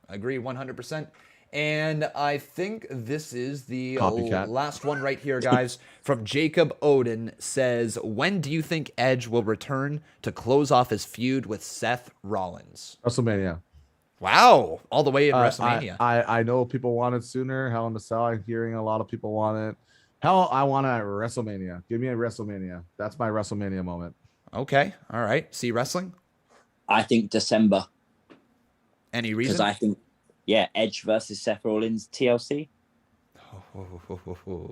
agree 100%. And I think this is the last one right here, guys. From Jacob Odin says, when do you think Edge will return to close off his feud with Seth Rollins? WrestleMania. Wow. All the way in WrestleMania. I know people want it sooner. Hell in the Cell, I'm hearing a lot of people want it. Hell, I want it at WrestleMania. Give me a WrestleMania. That's my WrestleMania moment. Okay. All right. CWrestling? I think December. Any reason? Because I think, Edge versus Seth Rollins, TLC.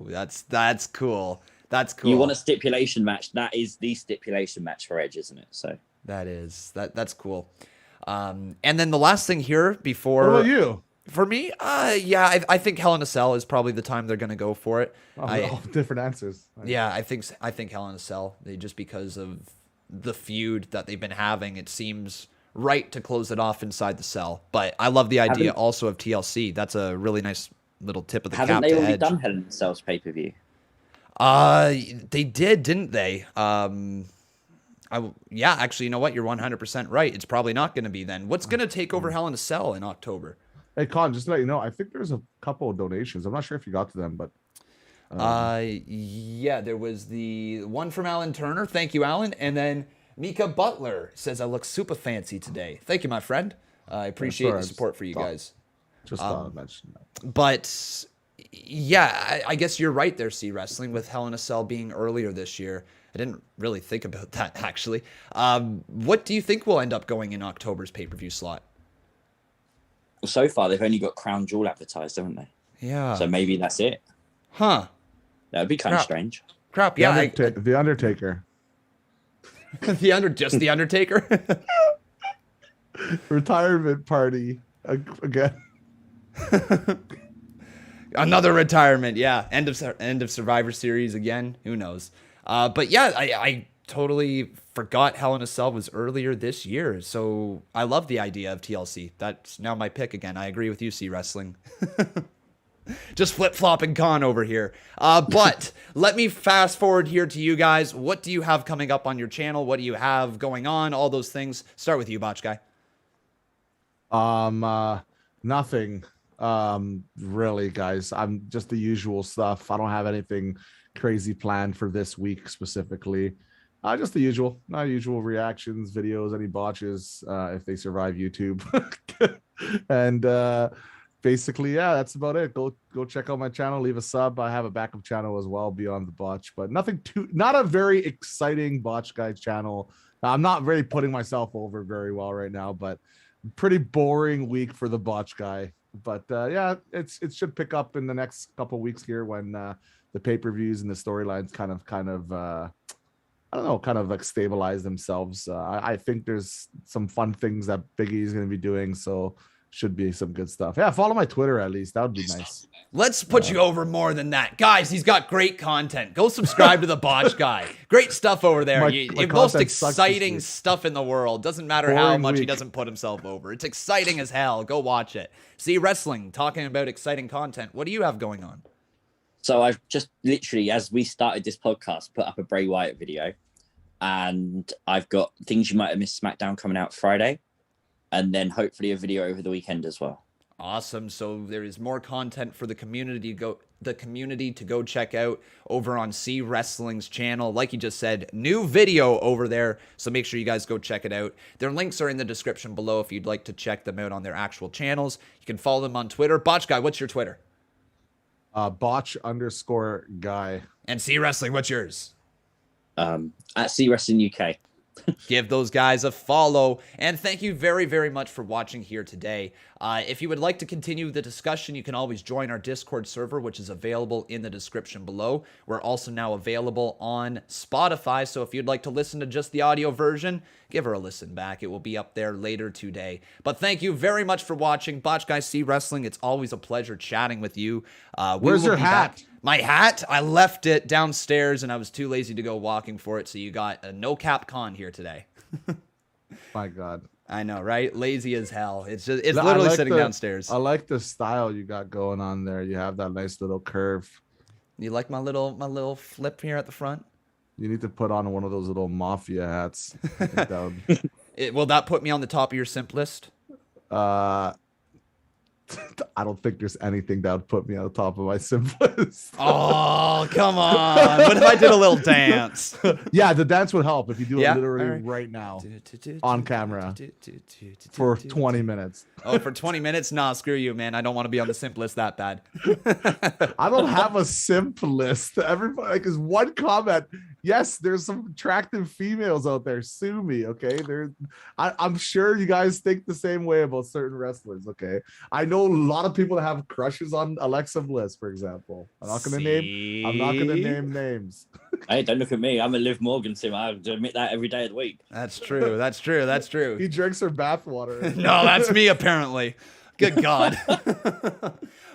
That's cool. That's cool. You want a stipulation match? That is the stipulation match for Edge, isn't it? So that's cool. And then the last thing here before. What about you? For me, I think Hell in a Cell is probably the time they're gonna go for it. Different answers. Yeah, I think Hell in a Cell. Just because of the feud that they've been having, it seems right to close it off inside the cell. But I love the idea also of TLC. That's a really nice little tip of the cap to Edge. Haven't they already done Hell in a Cell's pay-per-view? They did, didn't they? Actually, you know what? You're 100% right. It's probably not going to be then. What's going to take over Hell in a Cell in October? Hey, Colin, just to let you know, I think there's a couple of donations. I'm not sure if you got to them, but there was the one from Alan Turner. Thank you, Alan. And then Mika Butler says, I look super fancy today. Thank you, my friend. I appreciate the support for you guys. Just thought I'd mention that. But yeah, I guess you're right there, CWrestling, with Hell in a Cell being earlier this year. I didn't really think about that, actually. What do you think will end up going in October's pay-per-view slot? Well, so far, they've only got Crown Jewel advertised, haven't they? Yeah. So maybe that's it. Huh. That would be kind of strange. Crap, yeah. The Undertaker. Just the Undertaker? Retirement party again. Another retirement, yeah. End of Survivor Series again. Who knows? But yeah, I totally forgot Hell in a Cell was earlier this year. So I love the idea of TLC. That's now my pick again. I agree with you, CWrestling. Just flip-flopping con over here. But let me fast forward here to you guys. What do you have coming up on your channel? What do you have going on? All those things. Start with you, Botch Guy. Nothing. Really, guys. I'm just the usual stuff. I don't have anything crazy planned for this week specifically. Just the usual. Not usual reactions, videos, any botches, if they survive YouTube. And basically, yeah, that's about it. Go check out my channel, leave a sub. I have a backup channel as well beyond the botch, but not a very exciting Botch Guy channel. I'm not really putting myself over very well right now, but pretty boring week for the Botch Guy. But yeah, it should pick up in the next couple of weeks here when the pay-per-views and the storylines kind of I don't know, kind of like stabilize themselves. I think there's some fun things that Big E is going to be doing, so should be some good stuff. Yeah, follow my Twitter at least. That would be nice. Let's put you over more than that. Guys, he's got great content. Go subscribe to the Botch Guy. Great stuff over there. My Most exciting stuff in the world. Doesn't matter how much he doesn't put himself over. It's exciting as hell. Go watch it. CWrestling, talking about exciting content. What do you have going on? So I've just literally, as we started this podcast, put up a Bray Wyatt video. And I've got Things You Might Have Missed Smackdown coming out Friday. And then hopefully a video over the weekend as well. Awesome. So there is more content for the community to go check out over on CWrestling's channel. Like you just said, new video over there. So make sure you guys go check it out. Their links are in the description below if you'd like to check them out on their actual channels. You can follow them on Twitter. Botch Guy, what's your Twitter? Botch_guy. And CWrestling, what's yours? At CWrestling UK. Give those guys a follow. And thank you very, very much for watching here today. If you would like to continue the discussion, you can always join our Discord server, which is available in the description below. We're also now available on Spotify, so if you'd like to listen to just the audio version, give her a listen back. It will be up there later today. But thank you very much for watching. Botch Guy CWrestling, it's always a pleasure chatting with you. Where's your hat? My hat? I left it downstairs, and I was too lazy to go walking for it, so you got a no-cap con here today. My God. I know, right? Lazy as hell. It's literally sitting downstairs. I like the style you got going on there. You have that nice little curve. You like my little flip here at the front? You need to put on one of those little mafia hats. Will that put me on the top of your simplest? I don't think there's anything that would put me on the top of my simplest. Oh, come on. What if I did a little dance? Yeah, the dance would help if you do it literally right now on camera for 20 minutes. Oh, for 20 minutes? Nah, screw you, man. I don't want to be on the simplest that bad. I don't have a simplest. Everybody, like, is one comment. Yes, there's some attractive females out there. Sue me, okay? I'm sure you guys think the same way about certain wrestlers, okay? I know a lot of people that have crushes on Alexa Bliss, for example. I'm not gonna name names. Hey, don't look at me. I'm a Liv Morgan sim. I have to admit that every day of the week. That's true. That's true. He drinks her bathwater. No, that's me apparently. Good God.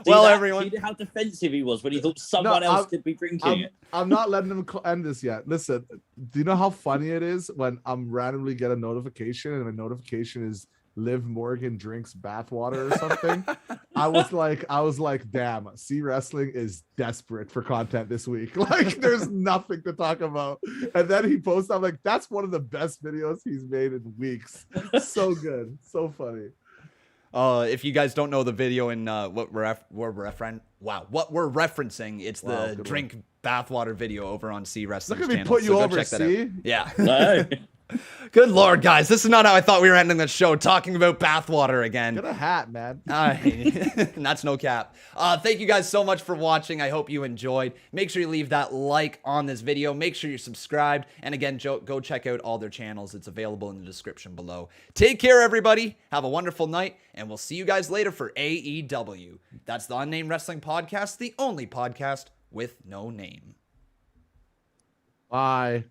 Well, everyone. See how defensive he was when he thought someone else could be drinking it. I'm not letting him end this yet. Listen, do you know how funny it is when I'm randomly get a notification and the notification is Liv Morgan drinks bathwater or something? I was like, damn, CWrestling is desperate for content this week. Like, there's nothing to talk about. And then he posts, I'm like, that's one of the best videos he's made in weeks. So good. So funny. If you guys don't know the video in what we're referencing, it's the drink bathwater video over on CWrestling. Look at me put you over, see? Yeah. No. Good Lord, guys. This is not how I thought we were ending the show, talking about bathwater again. Get a hat, man. That's no cap. Thank you guys so much for watching. I hope you enjoyed. Make sure you leave that like on this video. Make sure you're subscribed. And again, go check out all their channels. It's available in the description below. Take care, everybody. Have a wonderful night. And we'll see you guys later for AEW. That's the UnNamed Wrestling Podcast, the only podcast with no name. Bye.